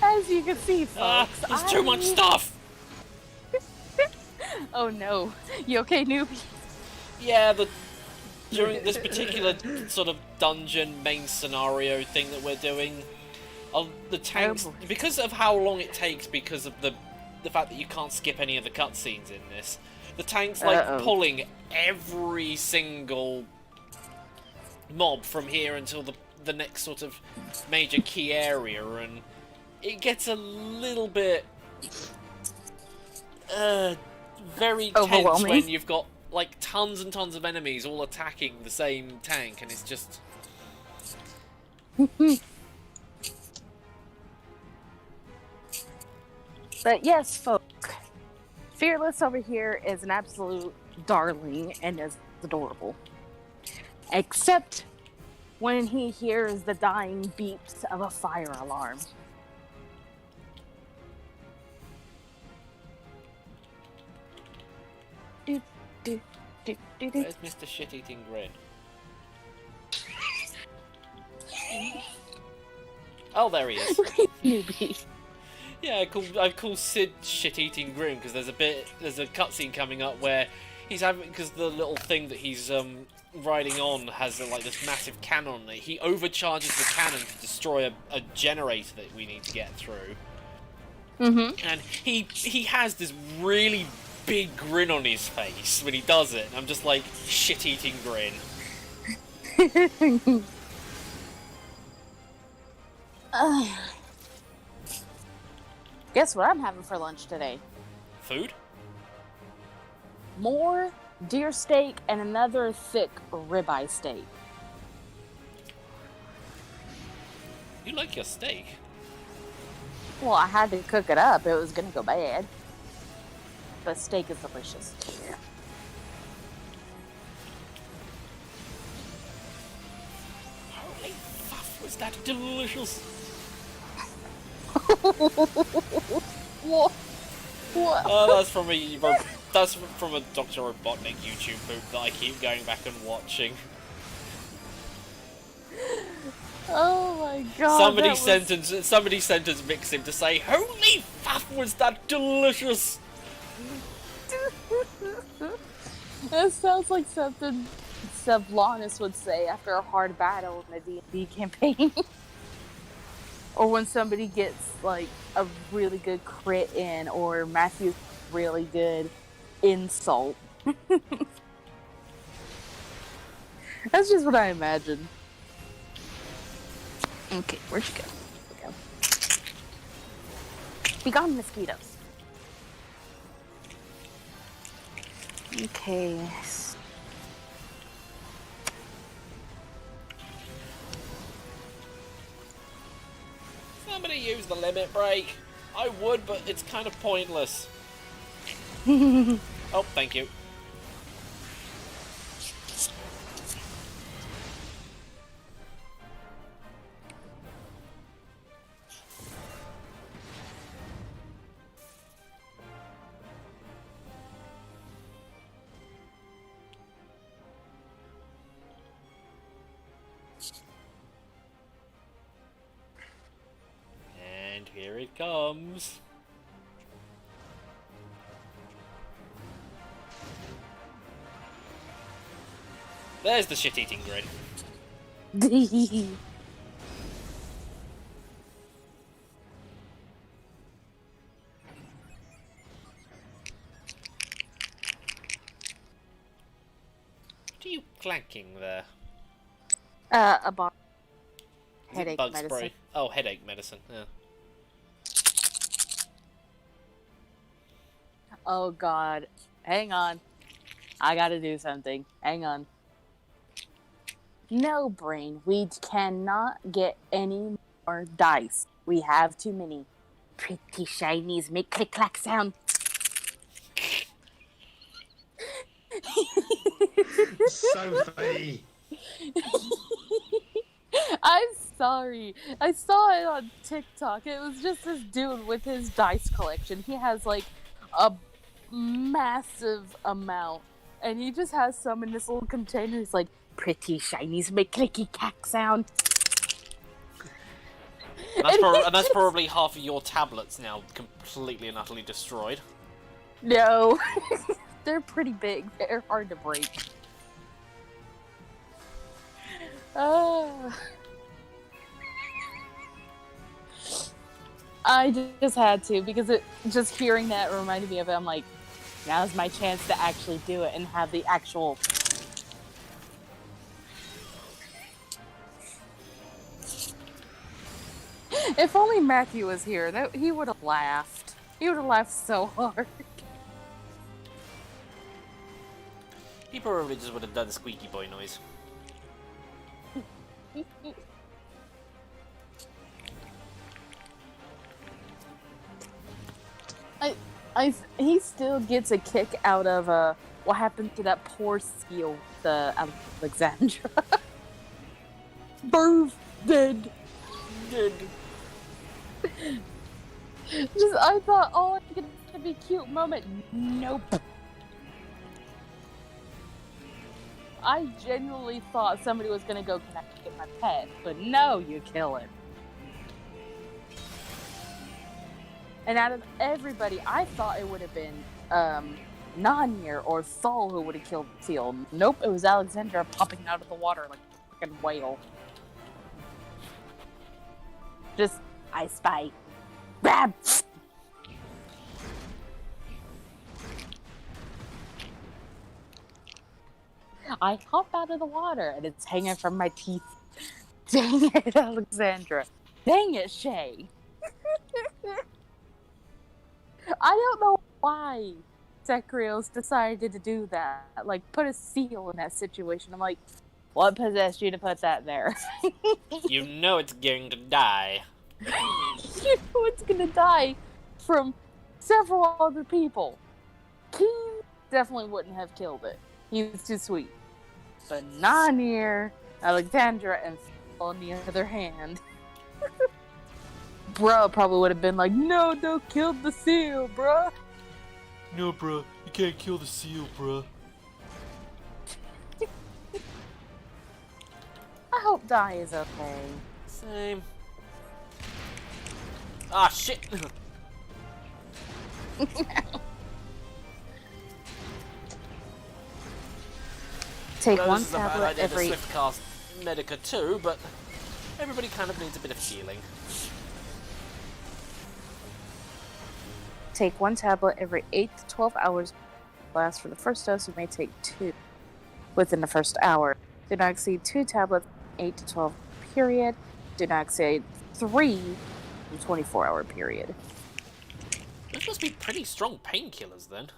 As you can see, folks, There's too much stuff! Oh no. You okay, newbie? Yeah, during this particular sort of dungeon main scenario thing that we're doing, the tanks, because of how long it takes, because of the fact that you can't skip any of the cutscenes in this, the tank's like pulling every single mob from here until the next sort of major key area, and it gets a little bit very tense when you've got like tons and tons of enemies all attacking the same tank, and it's just... But yes, folk, Fearless over here is an absolute darling and is adorable. Except when he hears the dying beeps of a fire alarm. Where's Mr. Shit-Eating Grin? Oh, there he is. Newbie. Yeah, I call Sid Shit-Eating Grin because there's a cutscene coming up where he's having, because the little thing that he's riding on has like this massive cannon on it. He overcharges the cannon to destroy a generator that we need to get through. And he has this really big grin on his face when he does it, and I'm just like, shit-eating grin. Guess what I'm having for lunch today? Food? More deer steak and another thick ribeye steak. You like your steak? Well, I had to cook it up. It was gonna go bad. But steak is delicious. Holy fuck, was that delicious? What? Oh, that's from a That's from a Dr. Robotnik YouTube poop that I keep going back and watching. Oh my god. Somebody sentence mixed him to say, "Holy fuck, was that delicious!" That sounds like something Sevlonis would say after a hard battle in a D&D campaign. Or when somebody gets, like, a really good crit in, or Matthew's really good insult. That's just what I imagine. Okay, where'd you go? Be gone, mosquitoes. Okay. Somebody use the limit break. I would, but it's kind of pointless. Oh, thank you. And here it comes. There's the shit-eating grid. What are you clanking there? A bar. Is it Headache bug medicine. spray? Oh, headache medicine, yeah. Oh god. Hang on. I gotta do something. Hang on. No, Brain. We cannot get any more dice. We have too many. Pretty shinies make click-clack sound. Sophie! I'm sorry. I saw it on TikTok. It was just this dude with his dice collection. He has like a massive amount. And he just has some in this little container. He's like, pretty shinies make clicky clack sound. And that's probably half of your tablets now completely and utterly destroyed. No. They're pretty big. They're hard to break. I just had to, because just hearing that reminded me of it. I'm like, now's my chance to actually do it and have the actual... If only Matthew was here, he would have laughed. He would have laughed so hard. He probably just would have done the squeaky boy noise. He still gets a kick out of what happened to that poor seal, the Alexandra. Birth dead. I thought, oh, it's gonna be a cute moment. Nope. I genuinely thought somebody was gonna go, can I get my pet? But no, you kill it. And out of everybody, I thought it would have been Nanir or Thal who would have killed the seal. Nope, it was Alexandra popping out of the water like a freaking whale. Just, I spy. Grab! I hop out of the water and it's hanging from my teeth. Dang it, Alexandra. Dang it, Shay. I don't know why Zekrios decided to do that. Like, put a seal in that situation. I'm like, what possessed you to put that there? You know it's going to die. You know it's gonna die from several other people. Keen definitely wouldn't have killed it. He was too sweet. But Nanir, Alexandra, and Phil on the other hand. Bruh probably would have been like, no, don't kill the seal, bruh. No, bruh. You can't kill the seal, bruh. I hope Dai is okay. Same. Ah, shit! Take Well, one this is a bad tablet idea to every... swift cast Medica too, but everybody kind of needs a bit of healing. Take one tablet every 8 to 12 hours. Last for the first dose, you may take 2 within the first hour. Do not exceed 2 tablets 8 to 12 period. Do not exceed 3 in 24-hour period. Those must be pretty strong painkillers then.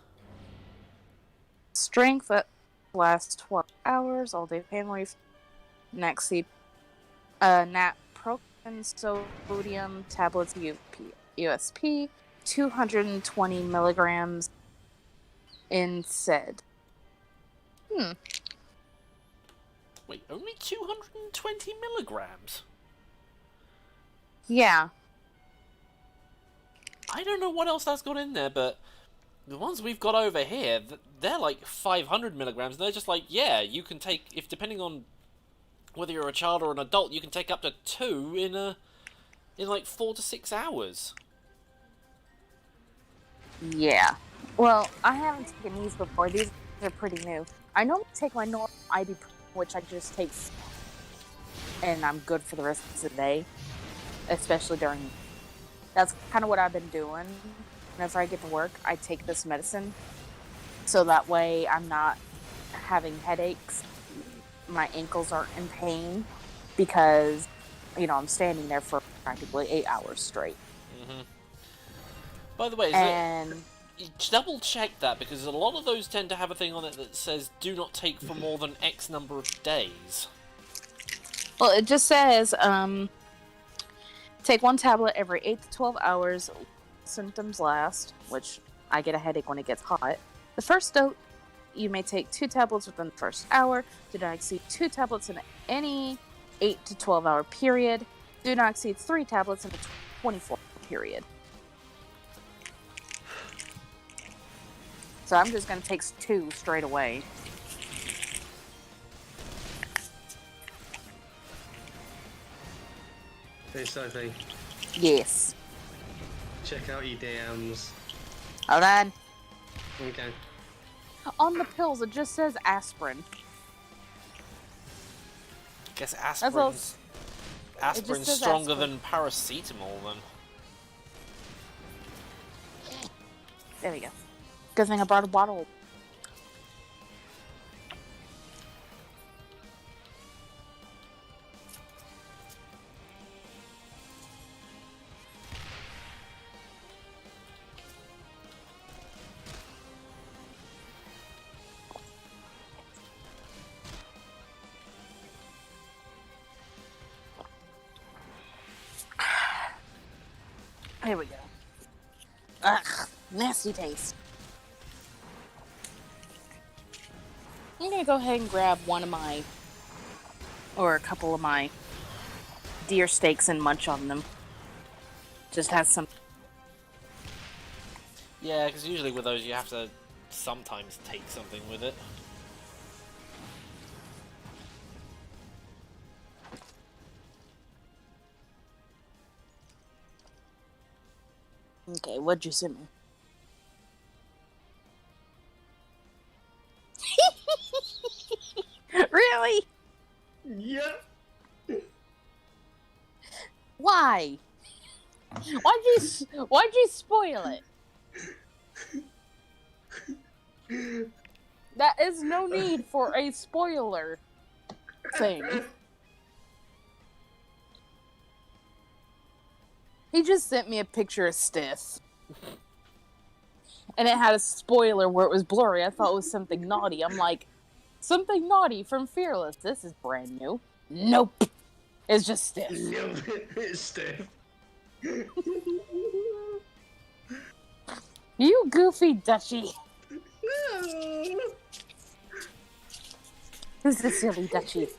Strength that lasts 12 hours. All day pain relief. Naproxen sodium tablets USP 220 milligrams in said. Wait, only 220 milligrams? Yeah. I don't know what else that's got in there, but the ones we've got over here, they're like 500 milligrams. They're just like, yeah, you can take, if depending on whether you're a child or an adult, you can take up to 2 in like 4 to 6 hours. Yeah. Well, I haven't taken these before. These are pretty new. I normally take my normal ibuprofen, which I just take, and I'm good for the rest of the day. Especially during... That's kind of what I've been doing. Whenever I get to work, I take this medicine. So that way I'm not having headaches. My ankles aren't in pain. Because, you know, I'm standing there for practically 8 hours straight. Mm-hmm. By the way, double check that, because a lot of those tend to have a thing on it that says do not take for more than X number of days. Well, it just says, take one tablet every 8 to 12 hours. Symptoms last, which I get a headache when it gets hot. The first dose, you may take 2 tablets within the first hour. Do not exceed 2 tablets in any 8 to 12 hour period. Do not exceed 3 tablets in a 24 hour period. So I'm just going to take 2 straight away. Hey, Sophie, Yes. check out your DMs. Hold on. Okay. On the pills, it just says aspirin. I guess all- aspirin's says stronger aspirin. than paracetamol then. There we go. Good thing I brought a bottle. Here we go. Ugh, nasty taste. I'm gonna go ahead and grab one of my, or a couple of my deer steaks and munch on them. Just has some. Yeah, because usually with those you have to sometimes take something with it. Okay, what'd you send me? Really? Yep. Why? Why'd you spoil it? That is no need for a spoiler thing. He just sent me a picture of Stiff. And it had a spoiler where it was blurry. I thought it was something naughty. I'm like, something naughty from Fearless. This is brand new. Nope. It's just Stiff. Nope. It's Steph. You goofy Dutchie. This is silly Dutchie.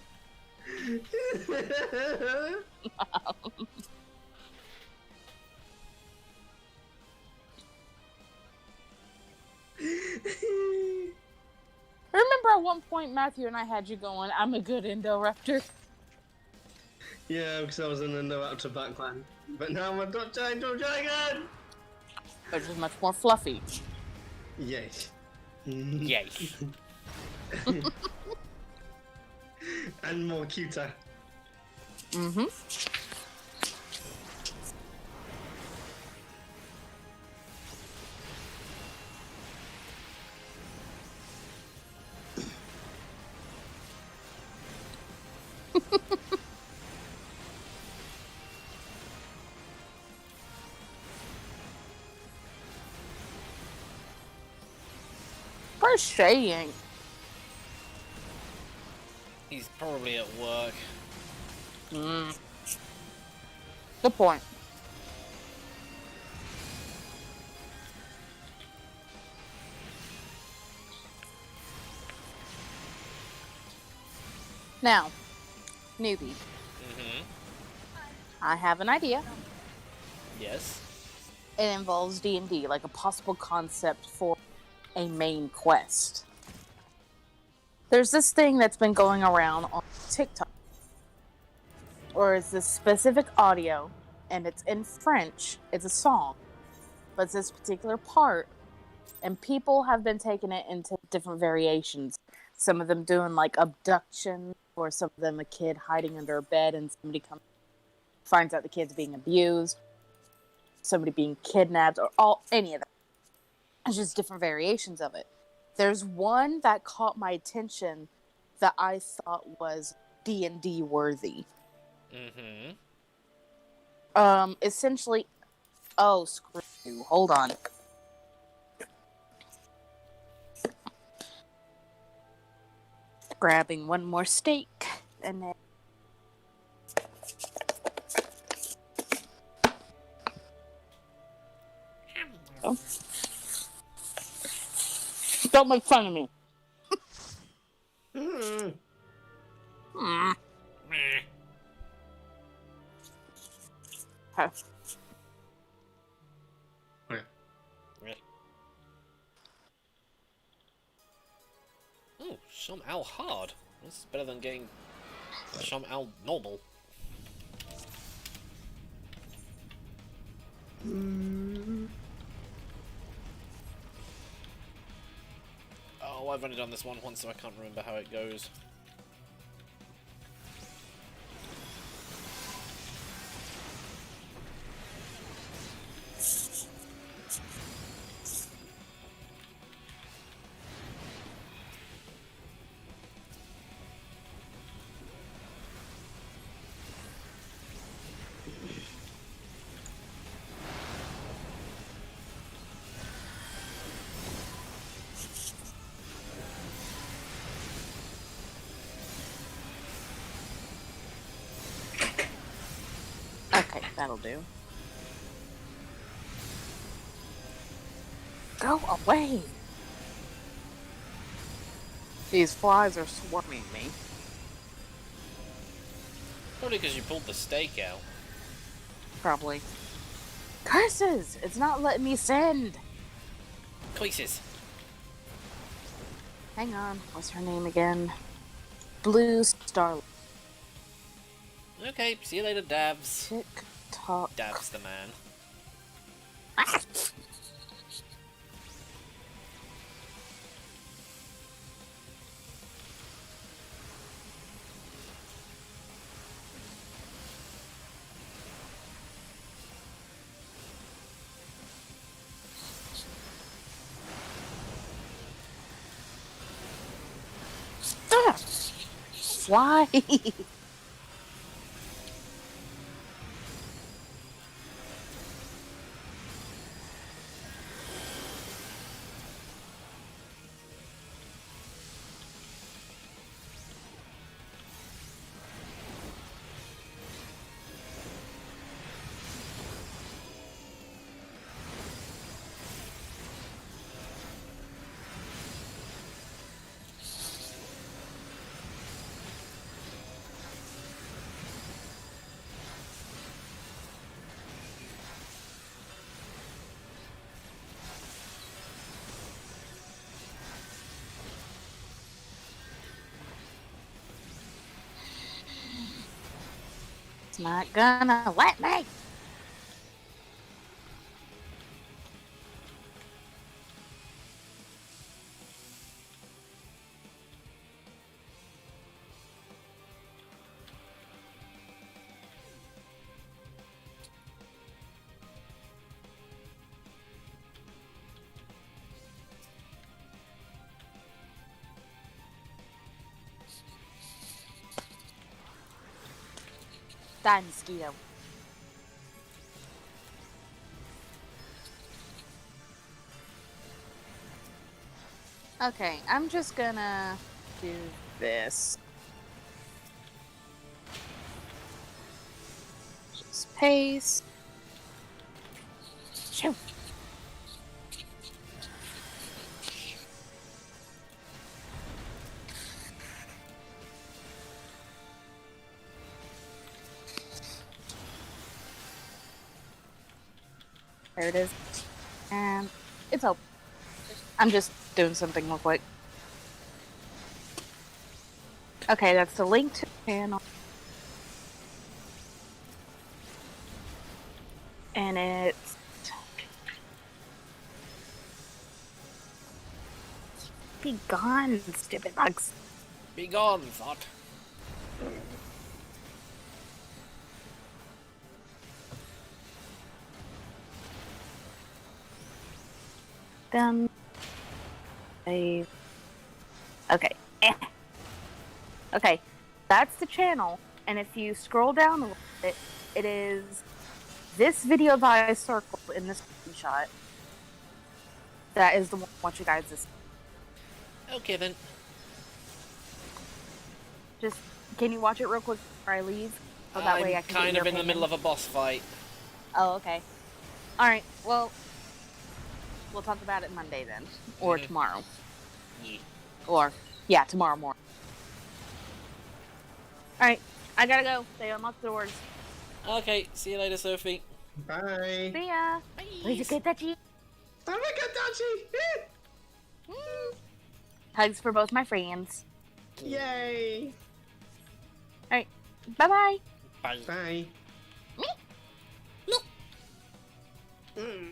Remember at one point, Matthew and I had you going, I'm a good Indoraptor. Yeah, because I was an Indoraptor back then. But now I'm a Dutch Angel Dragon! Which is much more fluffy. Yay. Yay. And more cuter. Mm-hmm. Crocheting. He's probably at work. Good point. Now, newbie, Mm-hmm. I have an idea. Yes. It involves D&D, like a possible concept for a main quest. There's this thing that's been going around on TikTok, or it's this specific audio, and it's in French. It's a song, but it's this particular part, and people have been taking it into different variations. Some of them doing like abduction, or some of them a kid hiding under a bed, and somebody finds out the kid's being abused, somebody being kidnapped, or any of that. It's just different variations of it. There's one that caught my attention that I thought was D&D worthy. Mm-hmm. Essentially, oh, screw you. Hold on. Grabbing one more steak, and then oh. Don't make fun of me. Meh. Okay. Meh. Oh, some Al hard. That's better than getting some Al normal. Oh, I've only done this one once, so I can't remember how it goes. Okay, that'll do. Go away! These flies are swarming me. Probably because you pulled the stake out. Probably. Curses! It's not letting me send! Courteous. Hang on, what's her name again? Blue Star. Okay, see you later, Davs. Tick tock. Davs the man. Ah! Fly! It's not gonna let me. Die, mosquito. Okay, I'm just gonna do this. Just paste. Shoot. There it is. And it's open. I'm just doing something real quick. Okay, that's the link to the channel. And it's... Be gone, stupid bugs. Be gone, thought. Then... Save. Okay. Okay, that's the channel, and if you scroll down a little bit, it is this video that I circled in this screenshot. That is the one I want you guys to see. Okay then. Just, can you watch it real quick before I leave? So that way I I'm can kind of in the middle of a boss fight. Oh, okay. Alright, well, we'll talk about it Monday then. Or tomorrow. Yeah. Or, yeah, tomorrow morning. Alright, I gotta go. They unlock the doors. Okay, see you later, Sophie. Bye. See ya! Please get that G. Don't forget Dodgy! Hugs for both my friends. Yay! Alright, bye-bye. Bye. Bye. Me? No. Mm.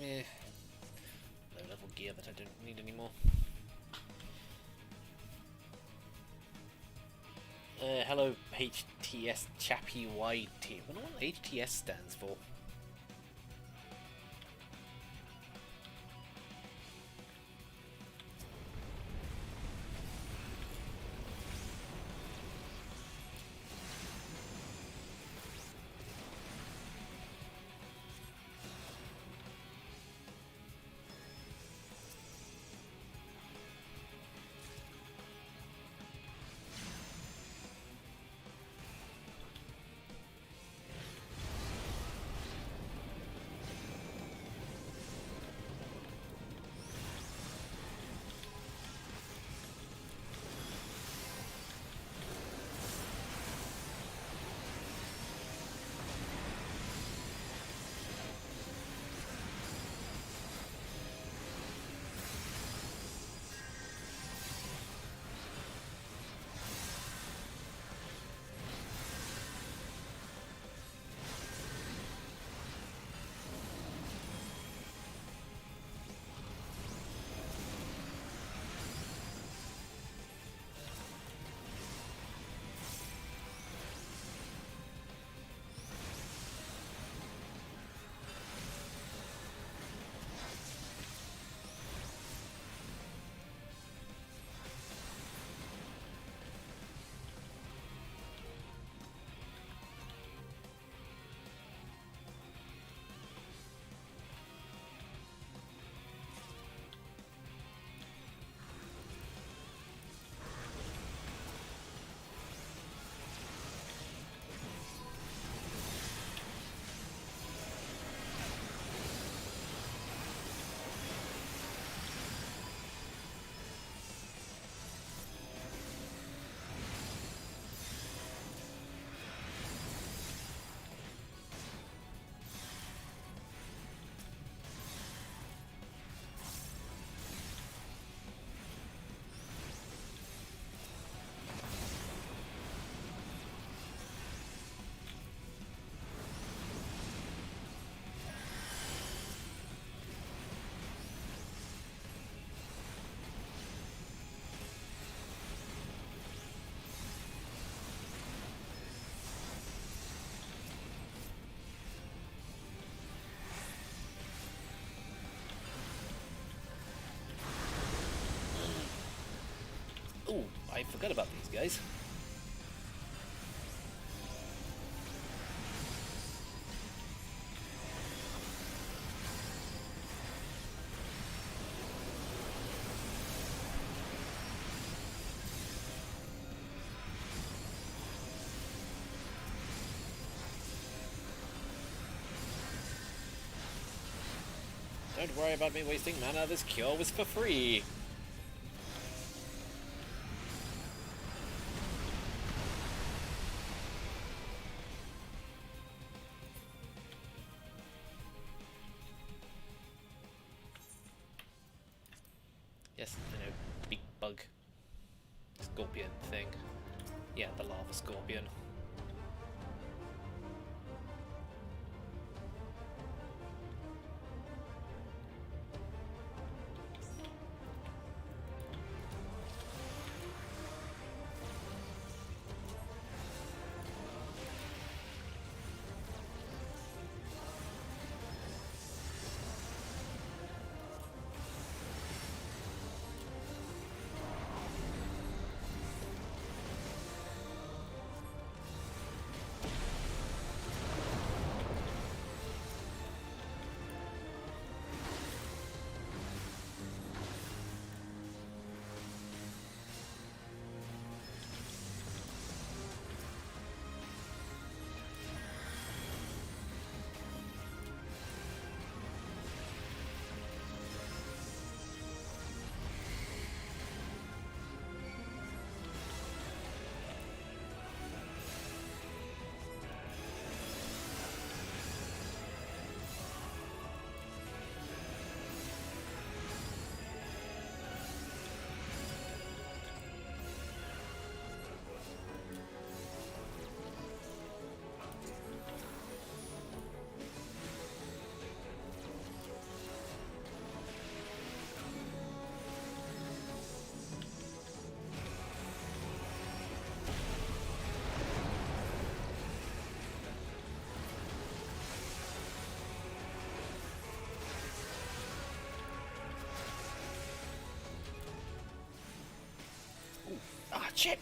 Eh. Low level gear that I don't need anymore. Hello, HTS Chappy White. I wonder what HTS stands for. Ooh, I forgot about these guys. Don't worry about me wasting mana, this cure was for free. Yes, I know, big bug. Scorpion thing. Yeah, the lava scorpion. Ah, shit!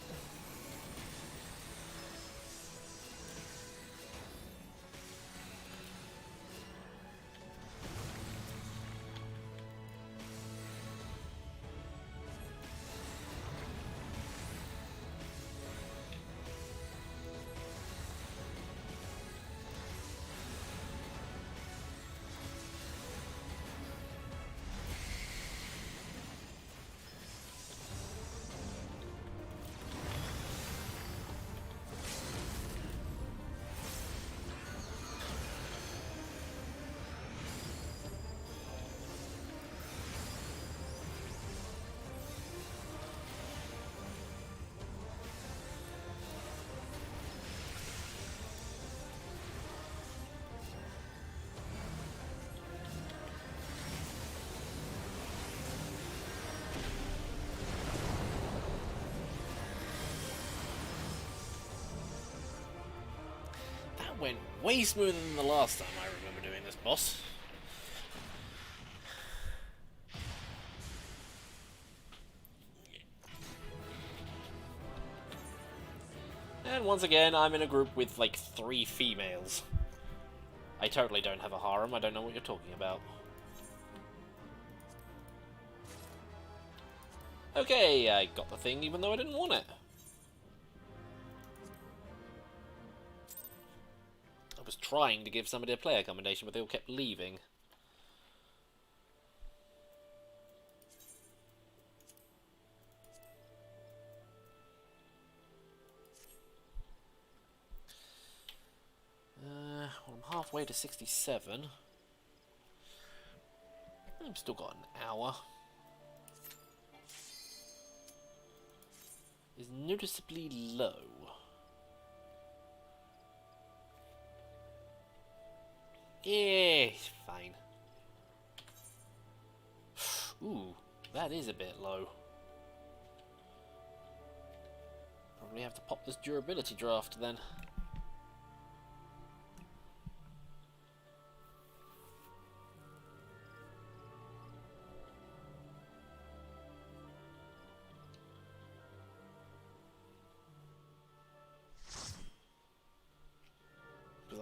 That went way smoother than the last time I remember doing this boss. And once again, I'm in a group with like 3 females. I totally don't have a harem, I don't know what you're talking about. Okay, I got the thing even though I didn't want it. I was trying to give somebody a player accommodation, but they all kept leaving. Well, I'm halfway to 67. I've still got an hour. Is noticeably low. Yeah, it's fine. Ooh, that is a bit low. Probably have to pop this durability draft then.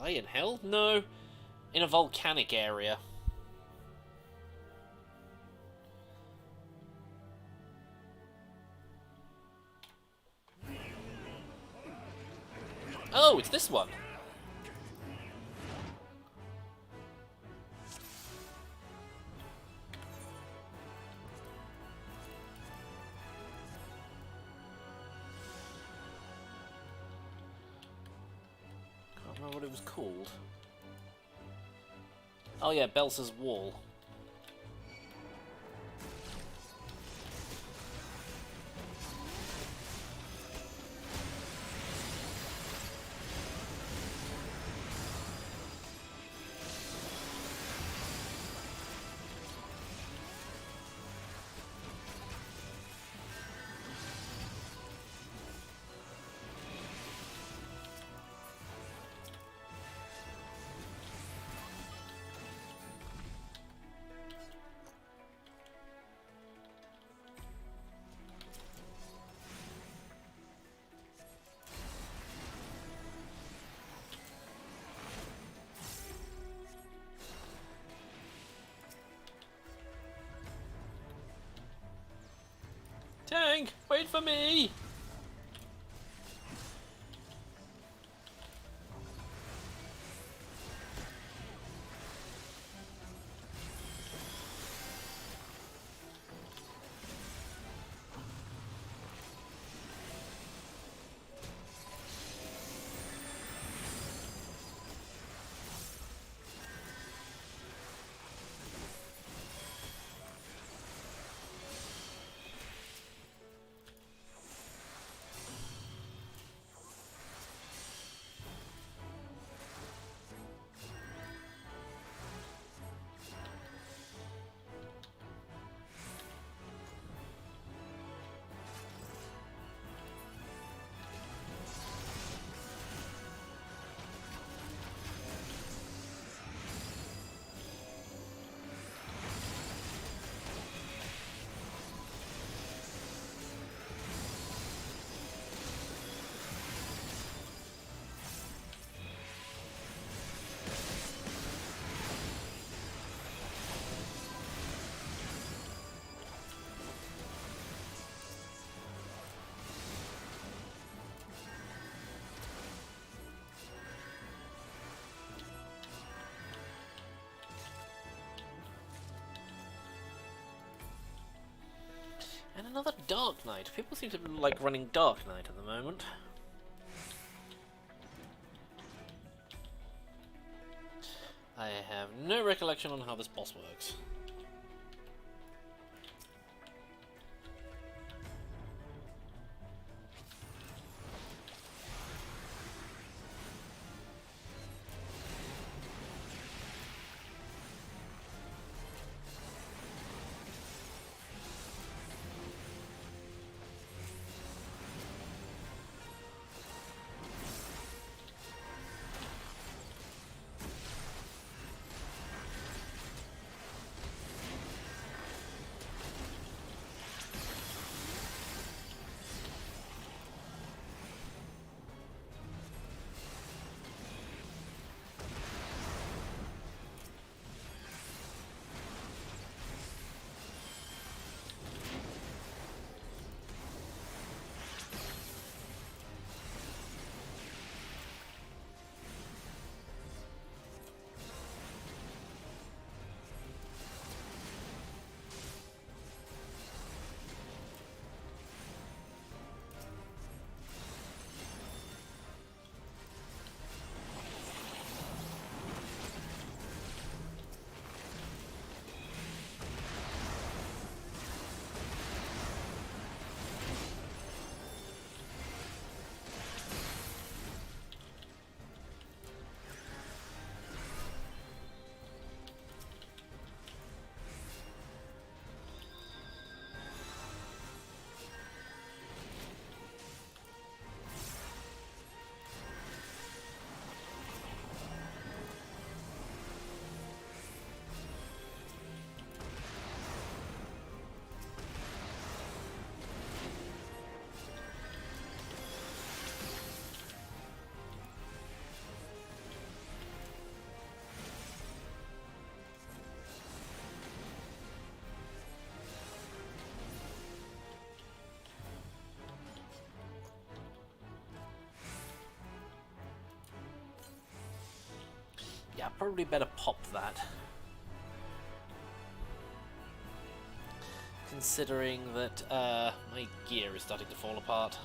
Was I in hell? No. In a volcanic area. Oh, it's this one. Can't remember what it was called. Oh yeah, Belsa's Wall. Tank, wait for me! And another Dark Knight. People seem to like running Dark Knight at the moment. I have no recollection on how this boss works. probably better pop that. Considering that my gear is starting to fall apart.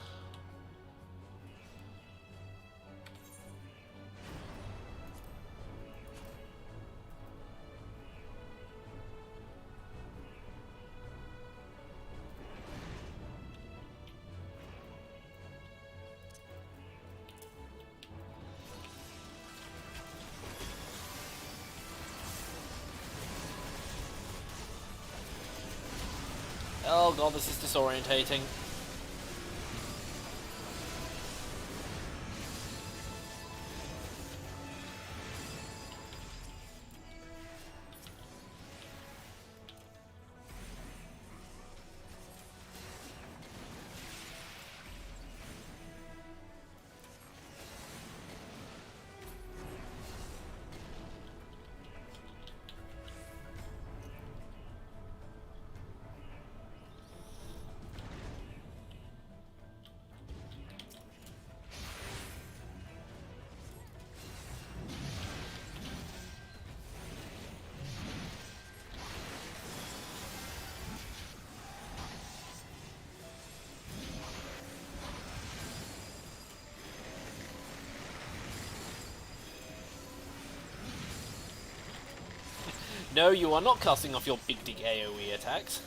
Oh god, this is disorientating. No, you are not casting off your big dig AoE attacks.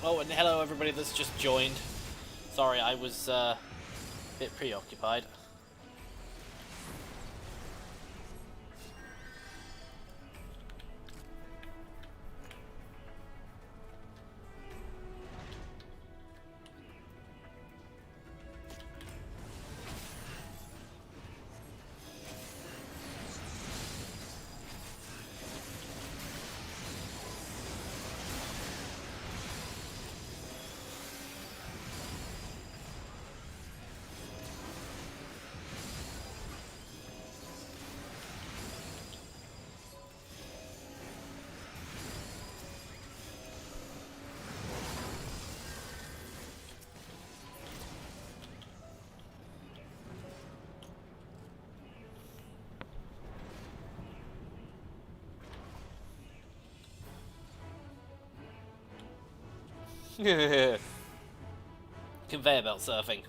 Oh, and hello everybody that's just joined. Sorry, I was a bit preoccupied. Conveyor belt surfing.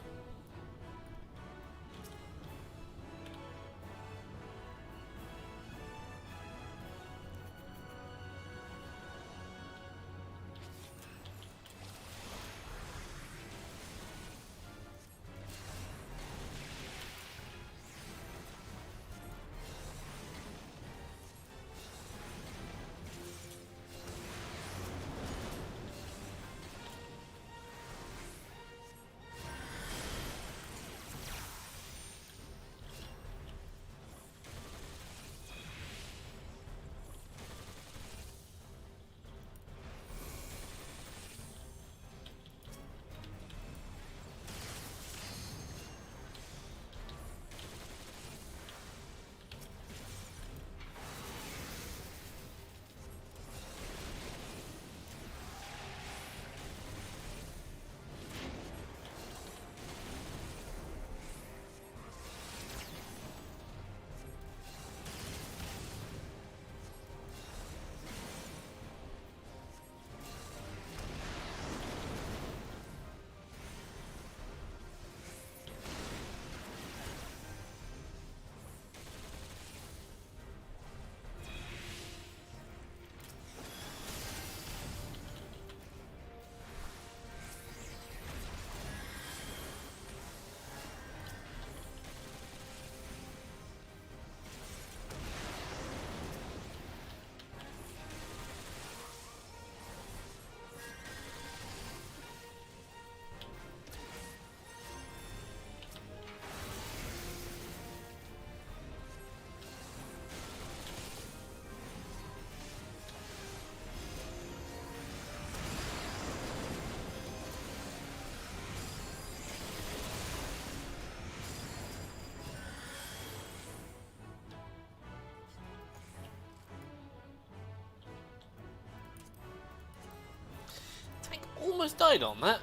almost died on that.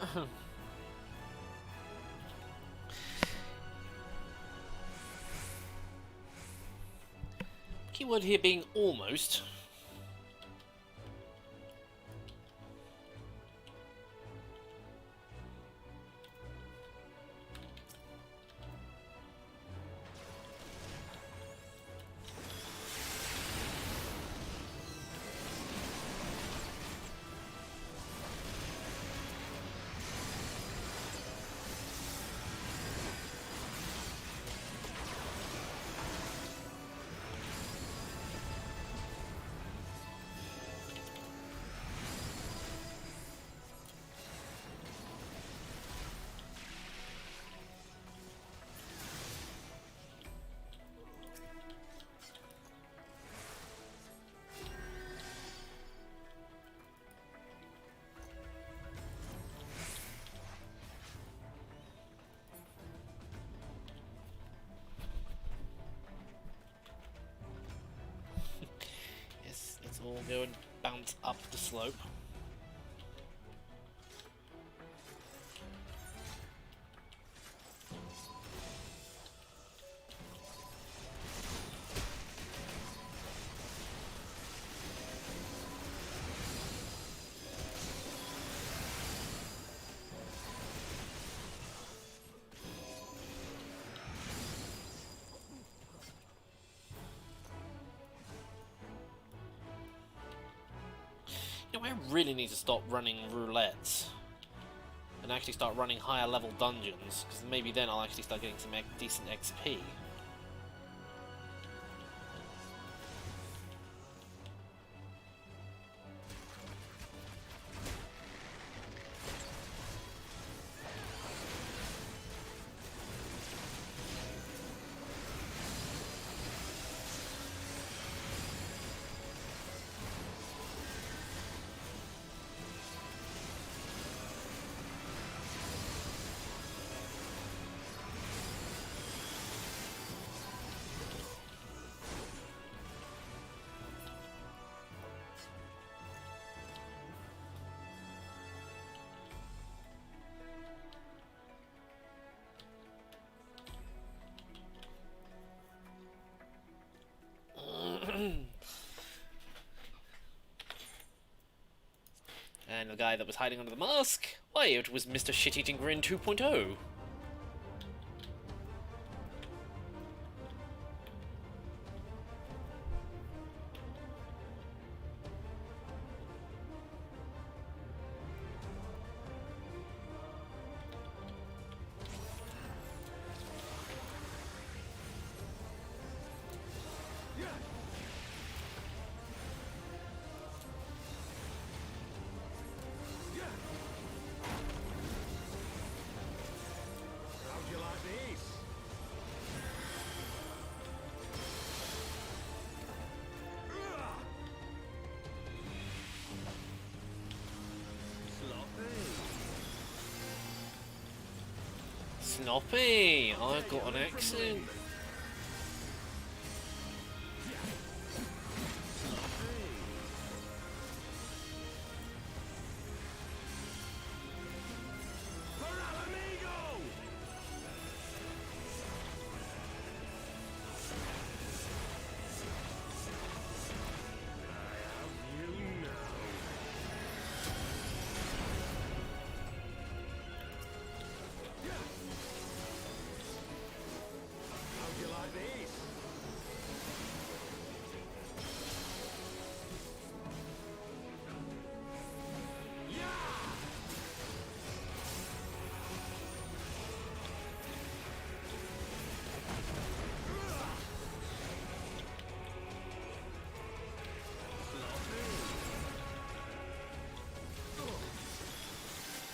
Keyword here being almost. Let's all go and bounce up the slope. You know, I really need to stop running roulettes and actually start running higher level dungeons, because maybe then I'll actually start getting some decent XP. And the guy that was hiding under the mask? Why, it was Mr. Shit-Eating Grin 2.0. Snoppy! I've got an accent.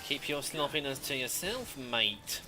Keep your sloppiness to yourself, mate.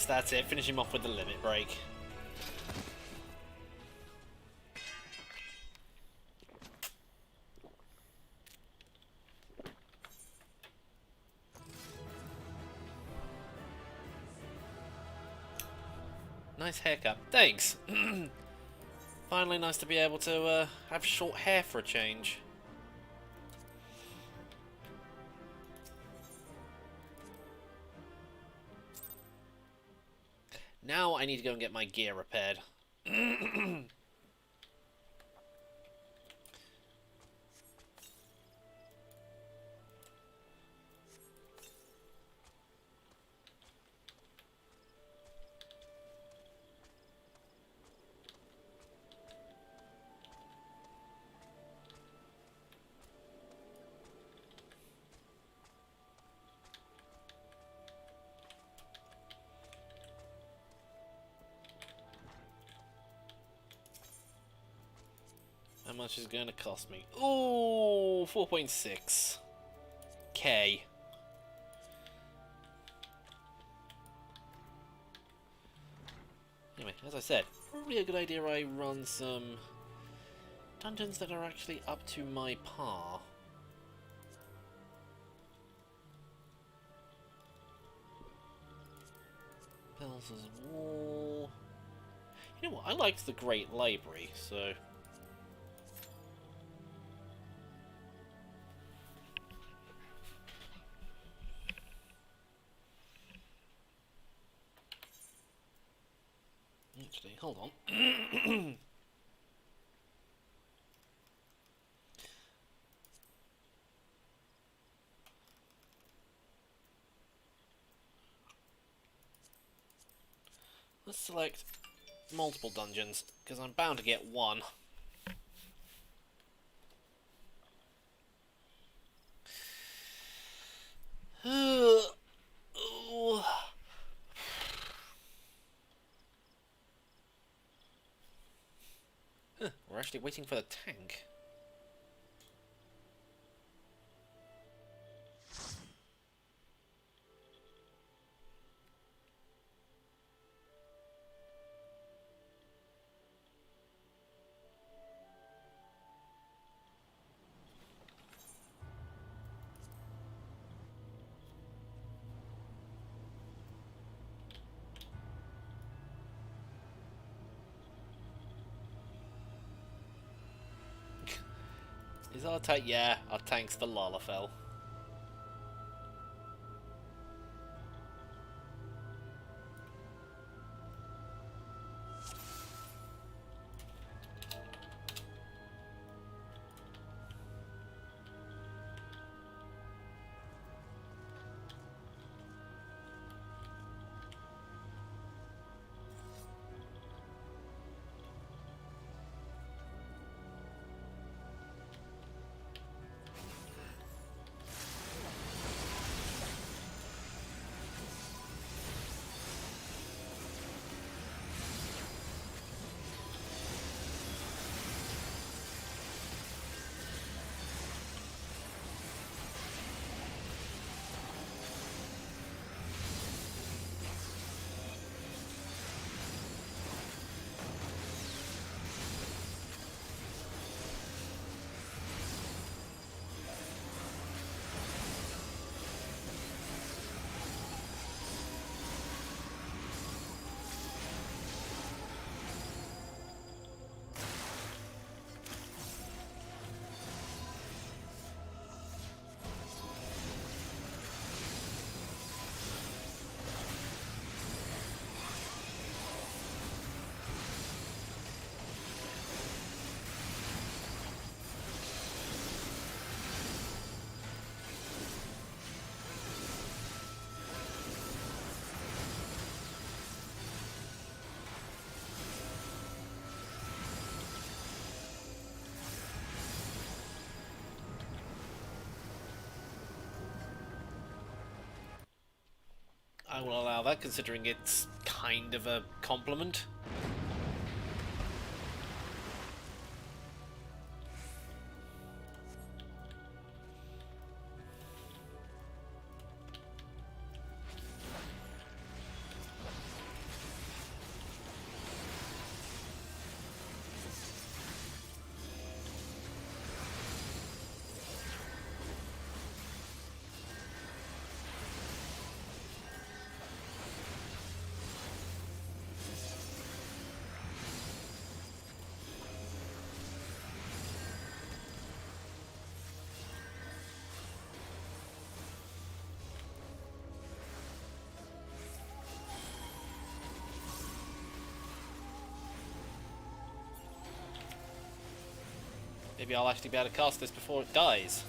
that's it. Finish him off with the limit break. Nice haircut. Thanks. Finally nice to be able to have short hair for a change. Now I need to go and get my gear repaired. How much is it going to cost me? Ooh, 4.6 K. Anyway, as I said, probably a good idea I run some dungeons that are actually up to my par. Bells' Wall. You know what? I liked the Great Library, so. Actually, hold on. Let's select multiple dungeons, because I'm bound to get one. We're actually waiting for the tank. Is our tank? Yeah, our tank's the Lalafell. I will allow that, considering it's kind of a compliment. Maybe I'll actually be able to cast this before it dies.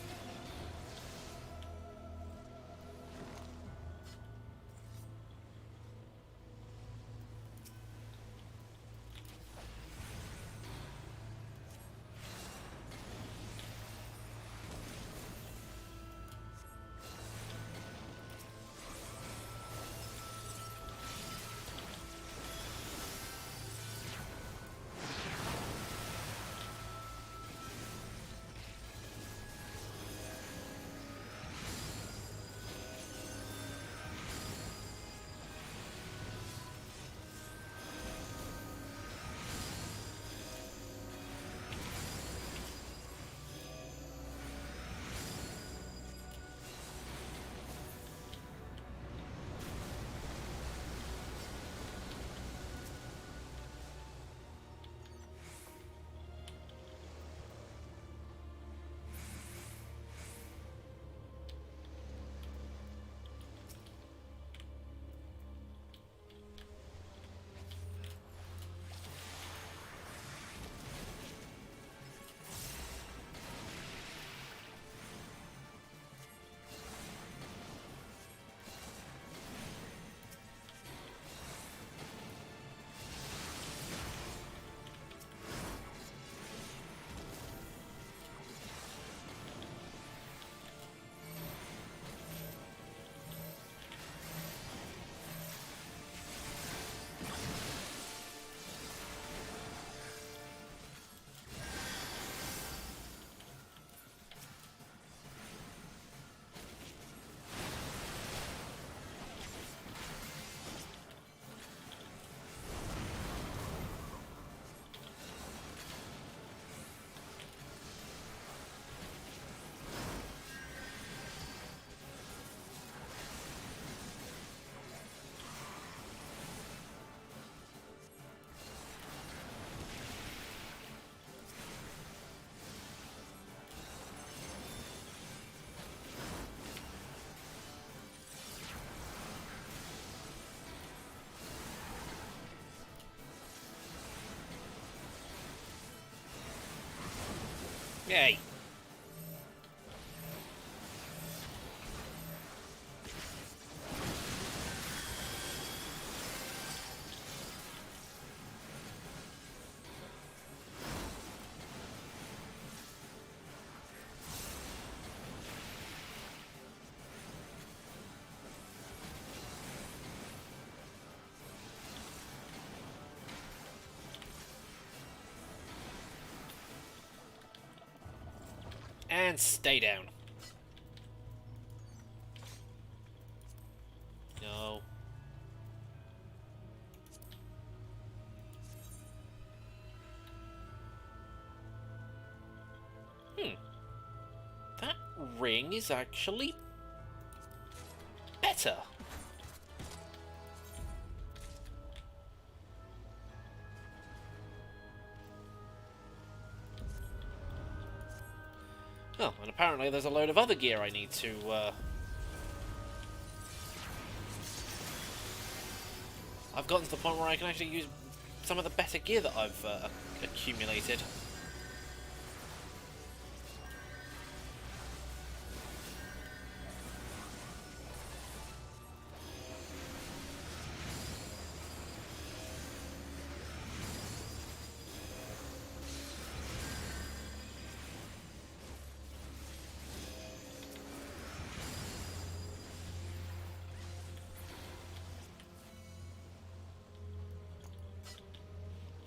Yay! And stay down. No. That ring is actually better. Oh, and apparently there's a load of other gear I need to, I've gotten to the point where I can actually use some of the better gear that I've accumulated.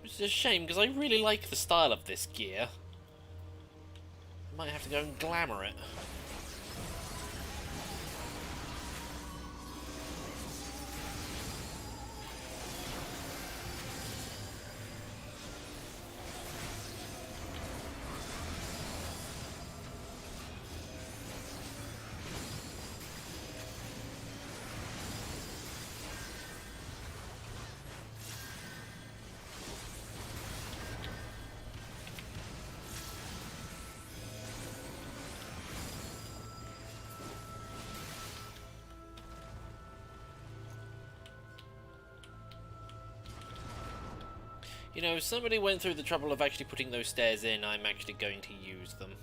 Which is a shame, because I really like the style of this gear. Might have to go and glamour it. You know, somebody went through the trouble of actually putting those stairs in, I'm actually going to use them.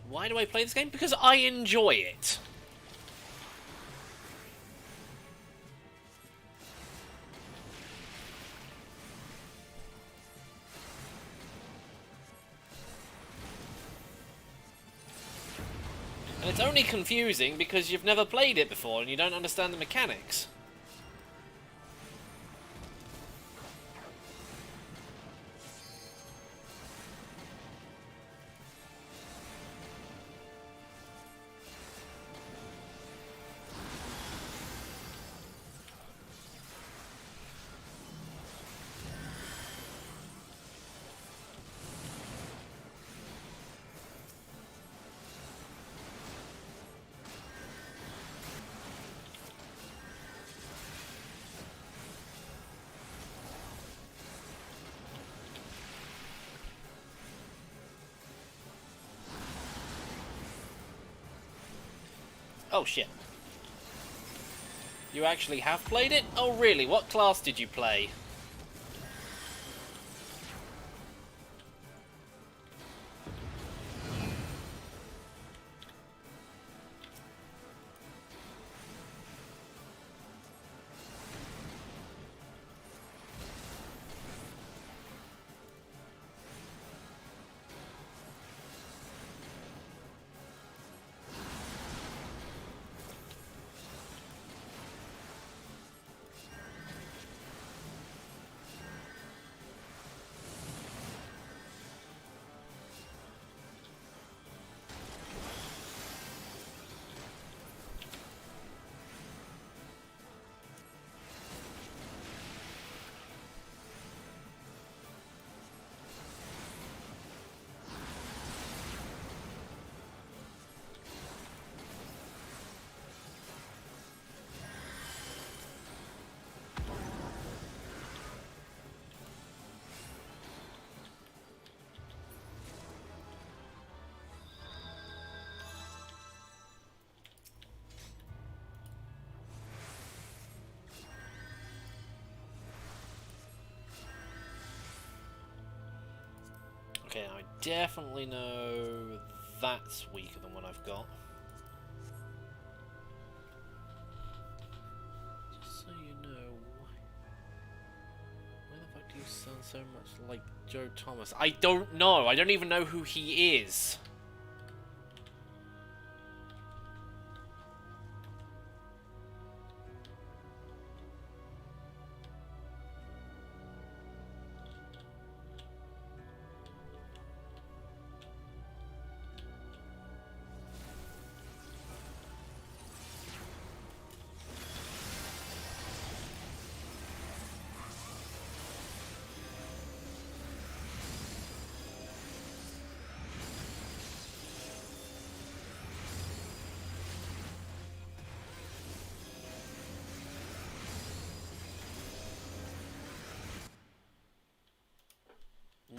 Why do I play this game? Because I enjoy it. And it's only confusing because you've never played it before and you don't understand the mechanics. Oh shit. You actually have played it? Oh really? What class did you play? Okay, I definitely know that's weaker than what I've got. Just so you know, why the fuck do you sound so much like Joe Thomas? I don't know. I don't even know who he is.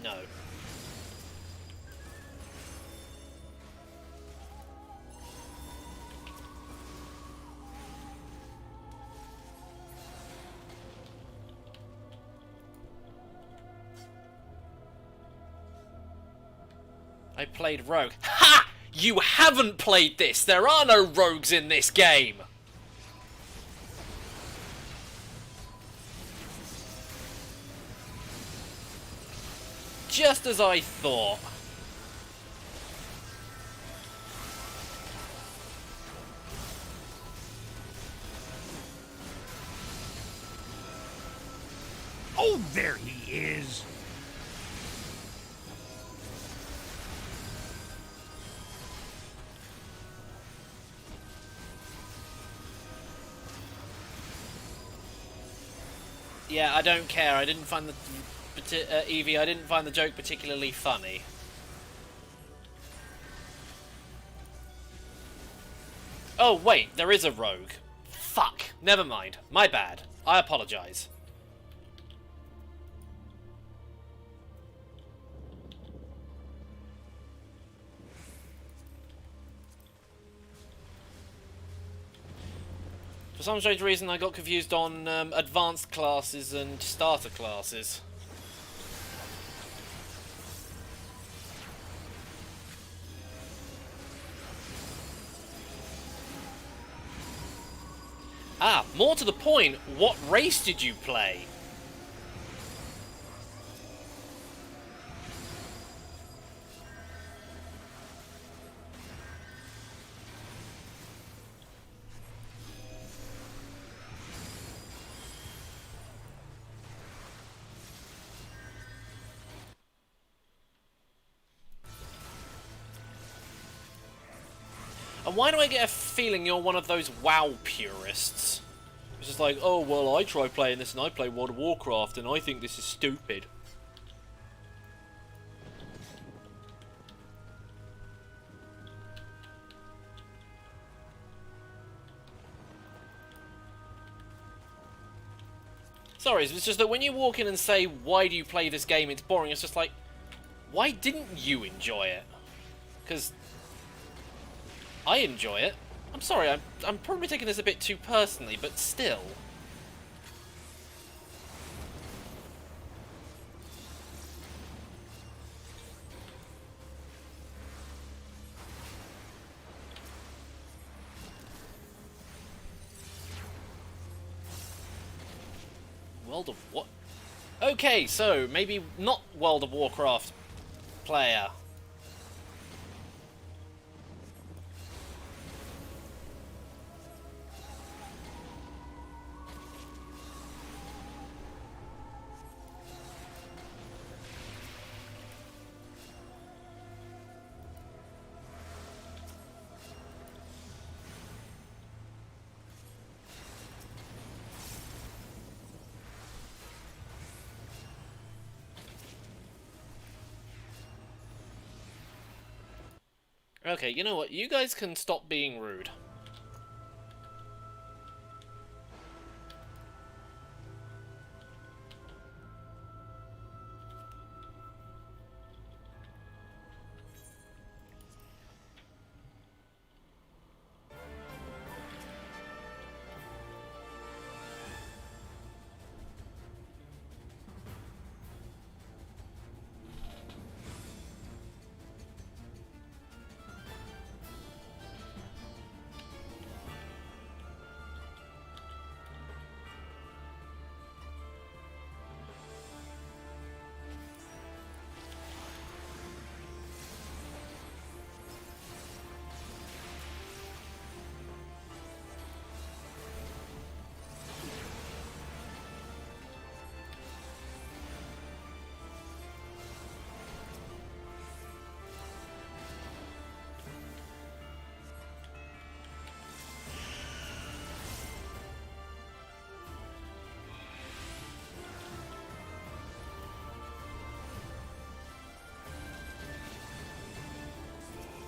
No. I played Rogue. Ha! You haven't played this! There are no rogues in this game! Just as I thought. Oh, there he is. Yeah, I don't care. I didn't find the Evie. I didn't find the joke particularly funny. Oh wait, there is a rogue. Fuck. Never mind. My bad. I apologise. For some strange reason, I got confused on advanced classes and starter classes. Ah, more to the point, what race did you play? And why do I get a feeling you're one of those WoW purists? It's just like, oh, well, I tried playing this and I play World of Warcraft and I think this is stupid. Sorry, it's just that when you walk in and say, why do you play this game, it's boring, it's just like, why didn't you enjoy it? Because I enjoy it. I'm sorry, I'm probably taking this a bit too personally, but still. World of what? Okay, so maybe not World of Warcraft player. Okay, you know what? You guys can stop being rude.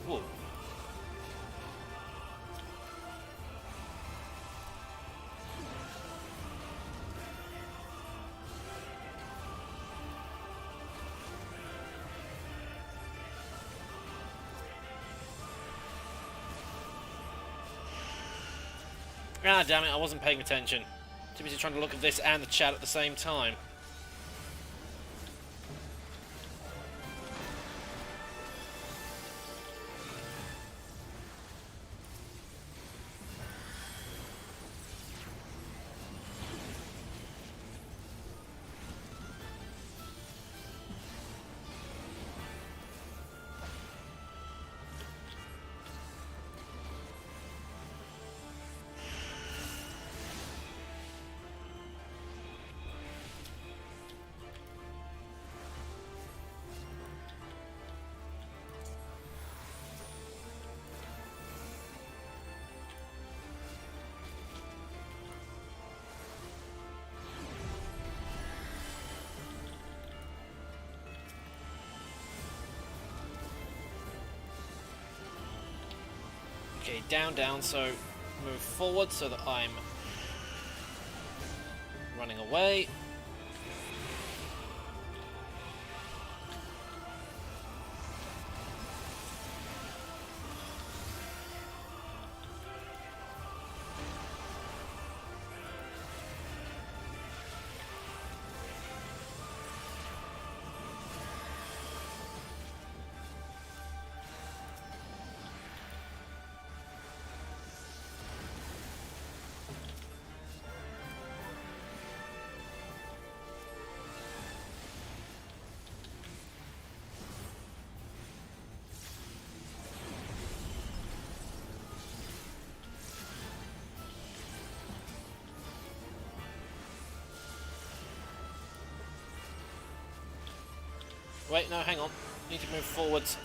Whoa. Ah, damn it, I wasn't paying attention. Too busy trying to look at this and the chat at the same time. Okay, down, down, so move forward so that I'm running away. Wait, no, hang on. Need to move forwards.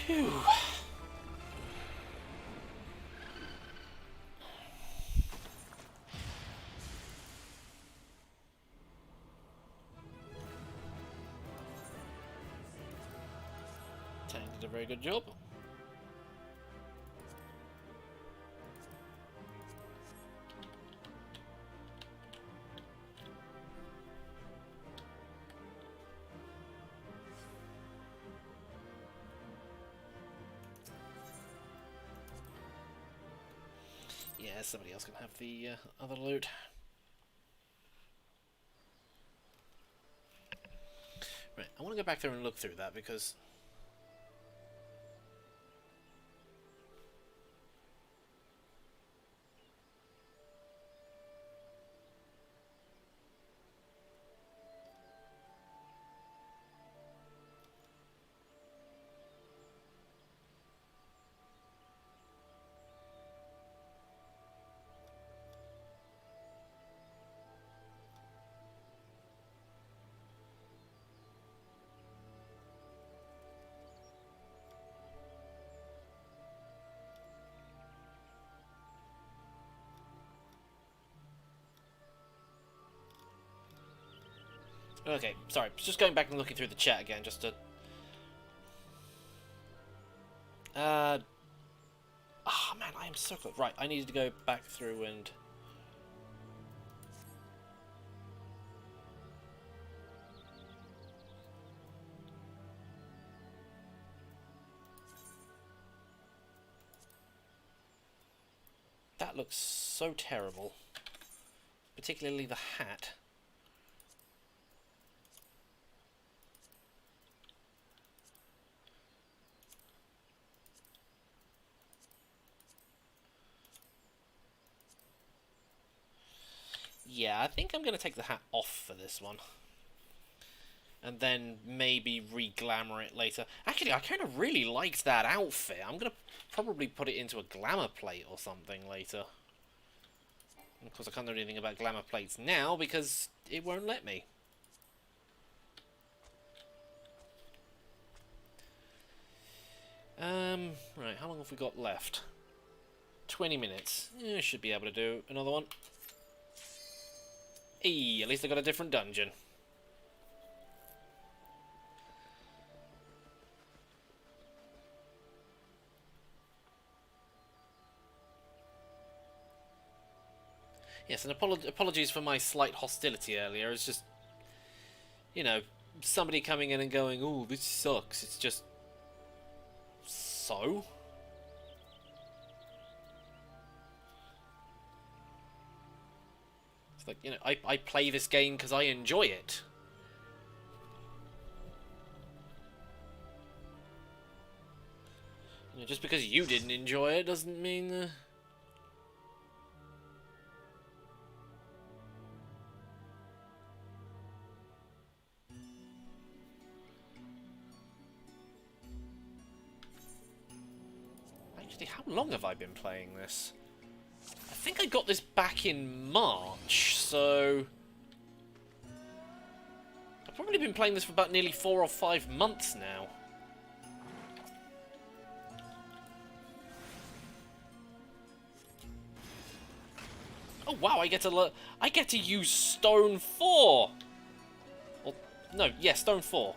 Phew. Tang did a very good job. Yeah, somebody else can have the other loot. Right, I want to go back there and look through that because okay, sorry, just going back and looking through the chat again, just to... Ah, man, I am so close. Right, I needed to go back through and... That looks so terrible. Particularly the hat. Yeah, I think I'm going to take the hat off for this one. And then maybe re-glamour it later. Actually, I kind of really liked that outfit. I'm going to probably put it into a glamour plate or something later. Of course, I can't do anything about glamour plates now because it won't let me. Right, how long have we got left? 20 minutes. Yeah, should be able to do another one. Hey, at least I got a different dungeon. Yes, and apologies for my slight hostility earlier. It's just, you know, somebody coming in and going, "Oh, this sucks." It's just... So? It's like, you know, I play this game because I enjoy it. You know, just because you didn't enjoy it doesn't mean... Actually, how long have I been playing this? I think I got this back in March, so... I've probably been playing this for about nearly 4 or 5 months now. Oh wow, I get to use stone 4. Or no, yeah, stone 4.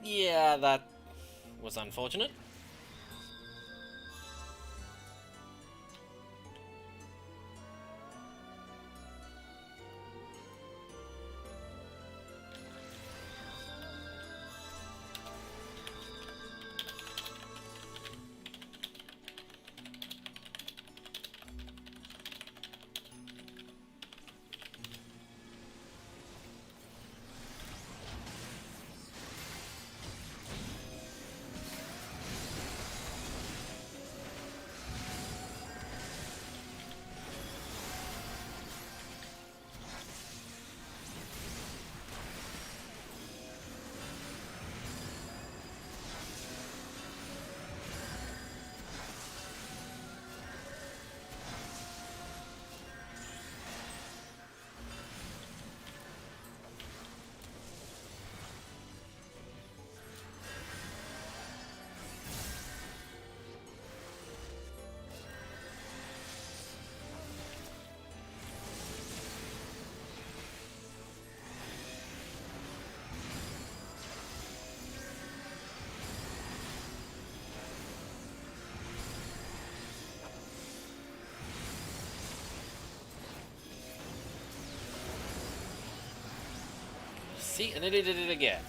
Yeah, that was unfortunate. See, and then it did it again.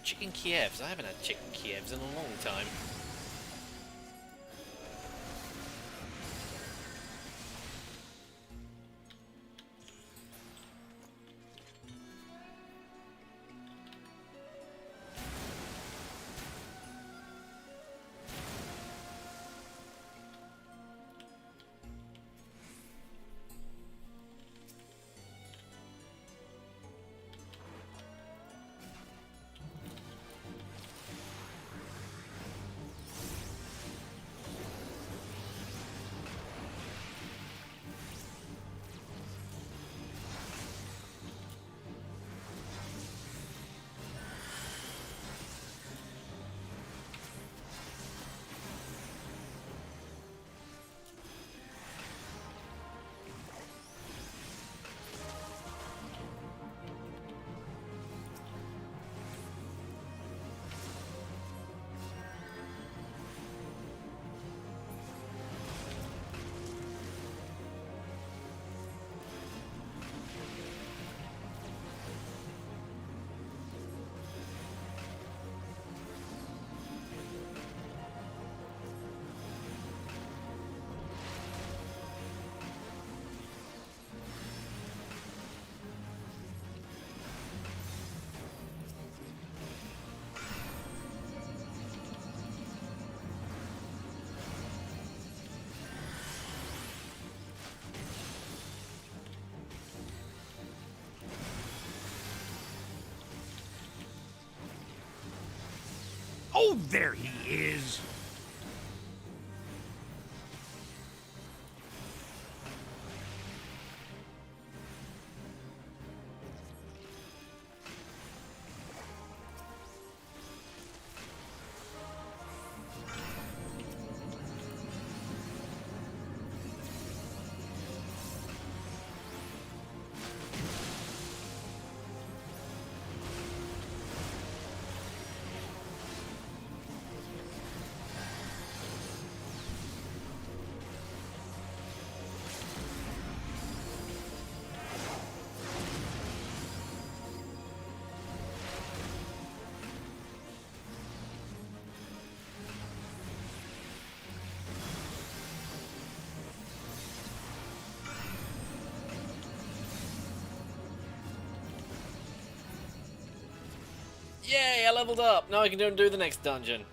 chicken Kievs. I haven't had chicken Kievs in a long time. Oh, there he is. Yay, I leveled up! Now I can go and do the next dungeon.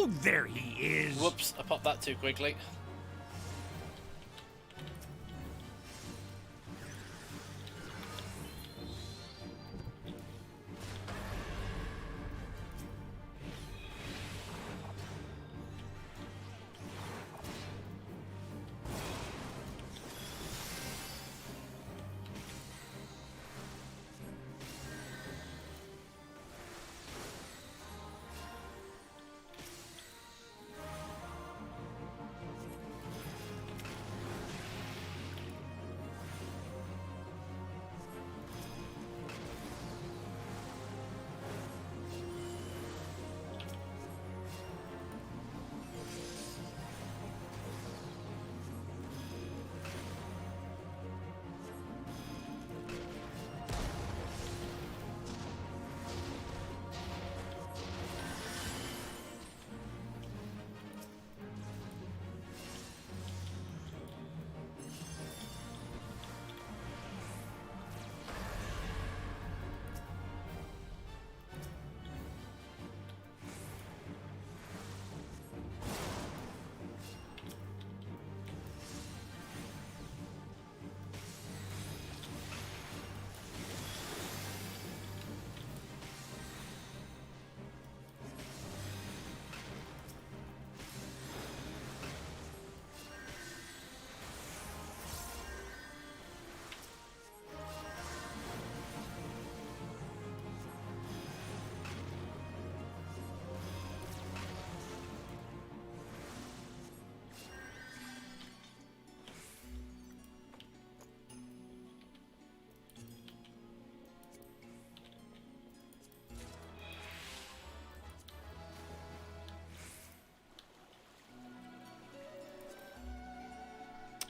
Oh, there he is. Whoops, I popped that too quickly.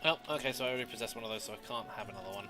Oh, okay, so I already possessed one of those, so I can't have another one.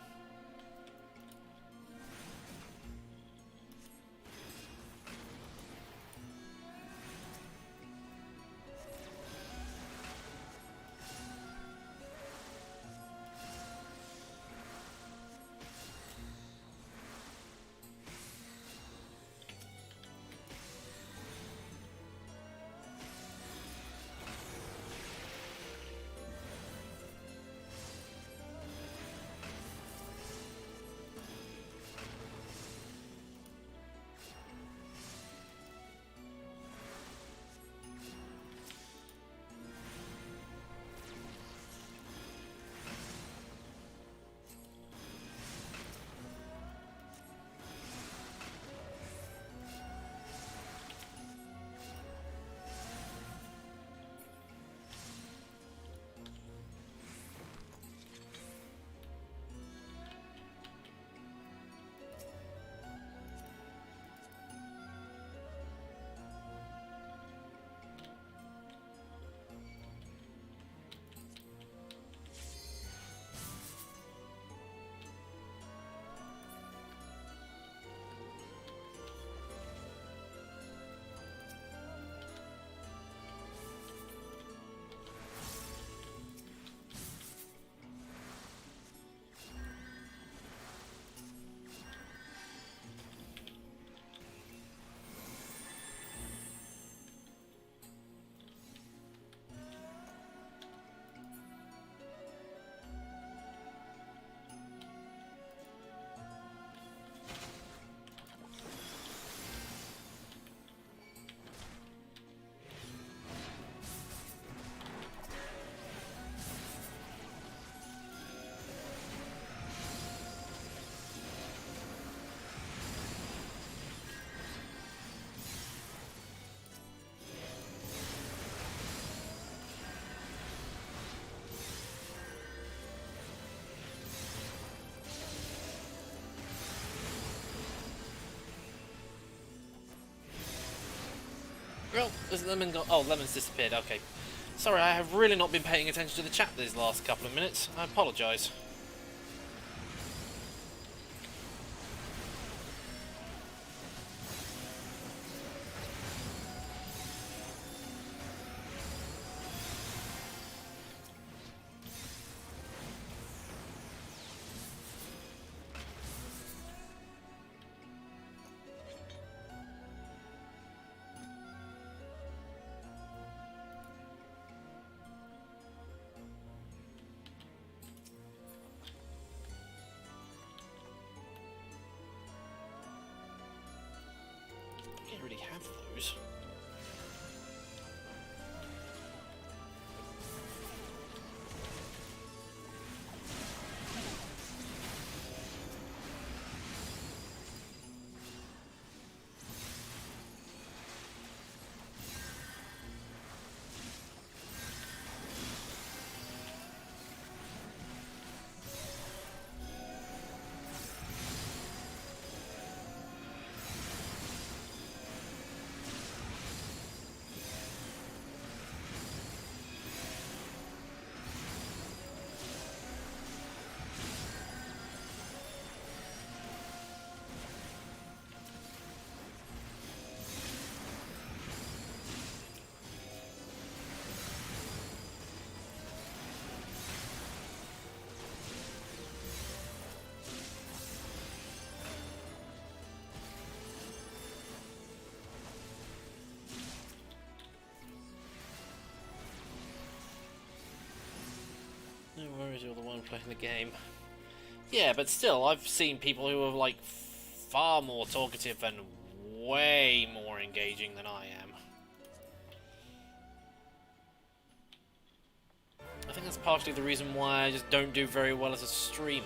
Well, has Lemon got... Oh, Lemon's disappeared, okay. Sorry, I have really not been paying attention to the chat these last couple of minutes. I apologise. issues. No worries, you're the one playing the game. Yeah, but still, I've seen people who are, like, far more talkative and way more engaging than I am. I think that's partially the reason why I just don't do very well as a streamer.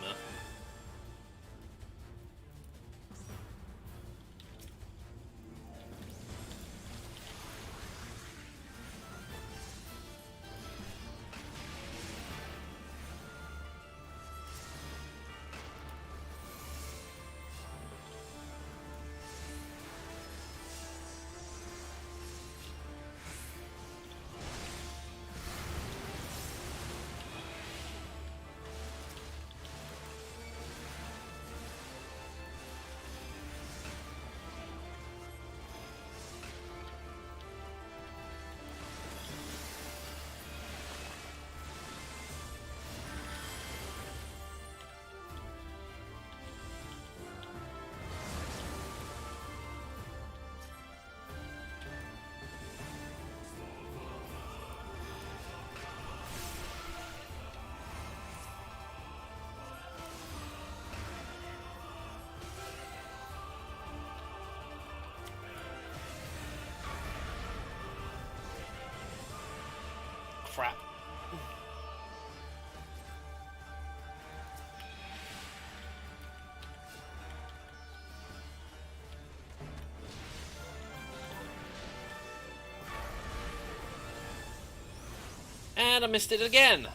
Crap. And I missed it again.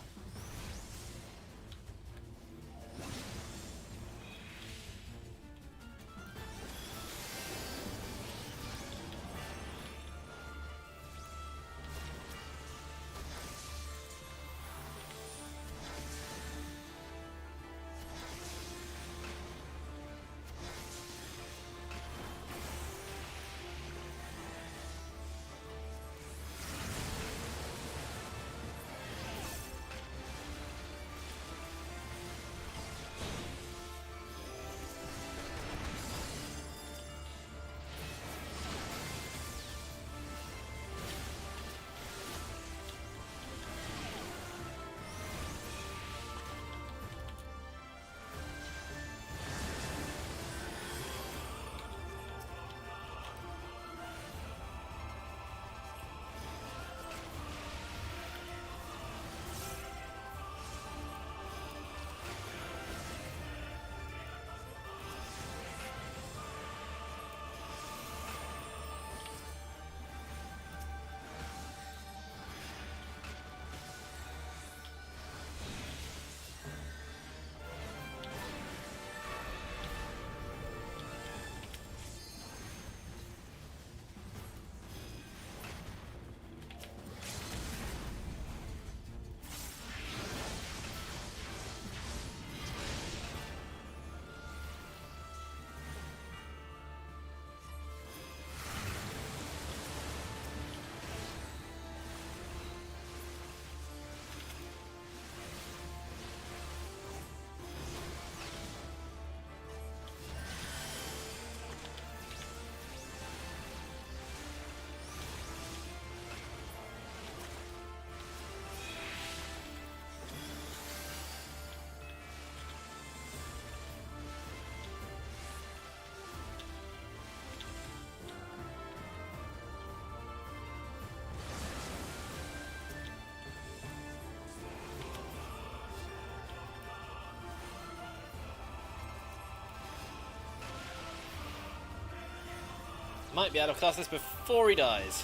might be able to cast this before he dies.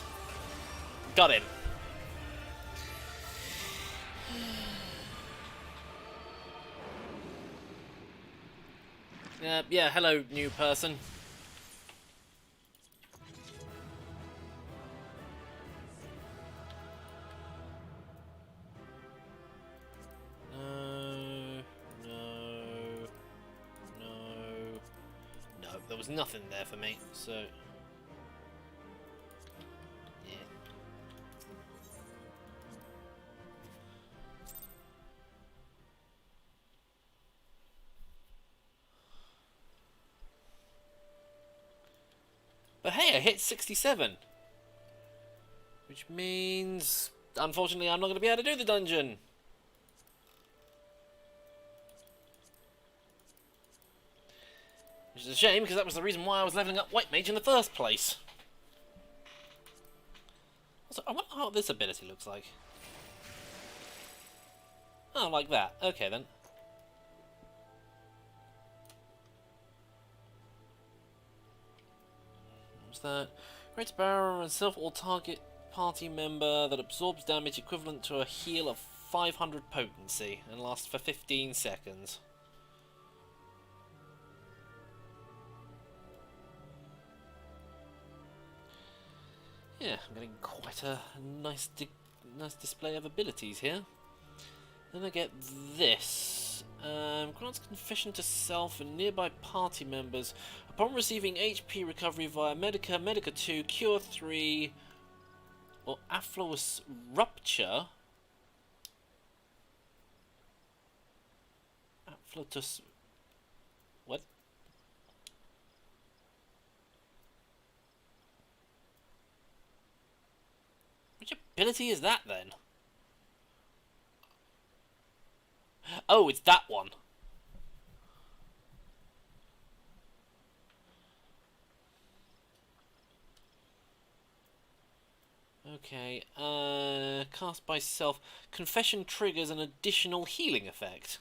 Got him. Yeah, hello, new person. No, there was nothing there for me, so... yeah. But hey, I hit 67! Which means... unfortunately, I'm not going to be able to do the dungeon! Which is a shame, because that was the reason why I was leveling up White Mage in the first place. Also, I wonder what this ability looks like. Oh, like that. Okay, then. What's that? Creates a barrier on self or target party member that absorbs damage equivalent to a heal of 500 potency and lasts for 15 seconds. Yeah, I'm getting quite a nice display of abilities here. Then I get this. Grants confession to self and nearby party members upon receiving HP recovery via Medica, Medica 2, Cure 3, or Affluous Rupture. Afflatus... what? Which ability is that, then? Oh, it's that one. Okay, cast by self. Confession triggers an additional healing effect.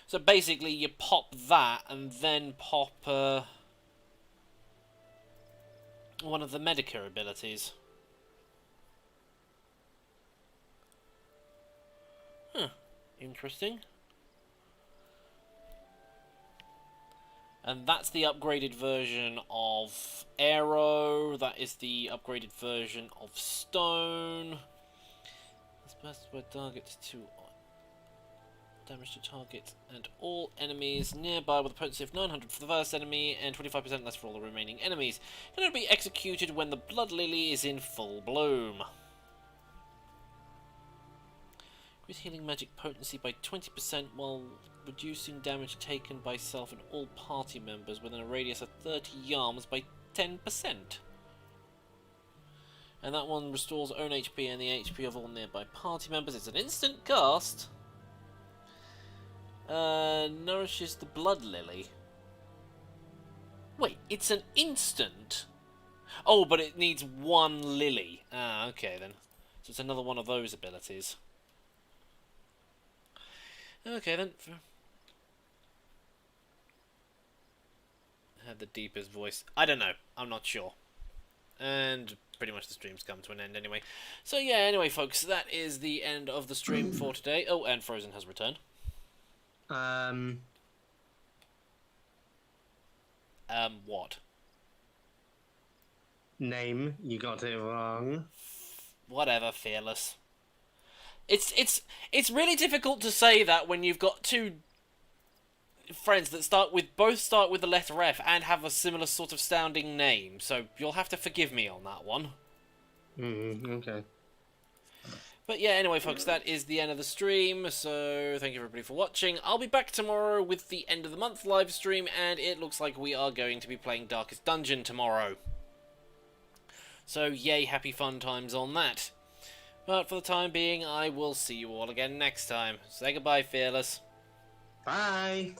So basically, you pop that, and then pop, one of the Medica abilities. Huh. Interesting. And that's the upgraded version of Arrow. That is the upgraded version of Stone. Specify target to damage to target and all enemies nearby with a potency of 900 for the first enemy and 25% less for all the remaining enemies. Can only be executed when the Blood Lily is in full bloom. Increase healing magic potency by 20% while reducing damage taken by self and all party members within a radius of 30 yards by 10%. And that one restores own HP and the HP of all nearby party members. It's an instant cast. Nourishes the Blood Lily. Wait, it's an instant? Oh, but it needs one lily. Ah, okay then. So it's another one of those abilities. Okay then. Have the deepest voice. I don't know. I'm not sure. And pretty much the stream's come to an end anyway. So yeah, anyway folks, that is the end of the stream for today. Oh, and Frozen has returned. What? Name, you got it wrong. Whatever, Fearless. It's really difficult to say that when you've got two friends that both start with the letter F and have a similar sort of sounding name, so you'll have to forgive me on that one. Okay. But yeah, anyway folks, that is the end of the stream, so thank you everybody for watching. I'll be back tomorrow with the end of the month live stream, and it looks like we are going to be playing Darkest Dungeon tomorrow. So yay, happy fun times on that. But for the time being, I will see you all again next time. Say goodbye, Fearless. Bye.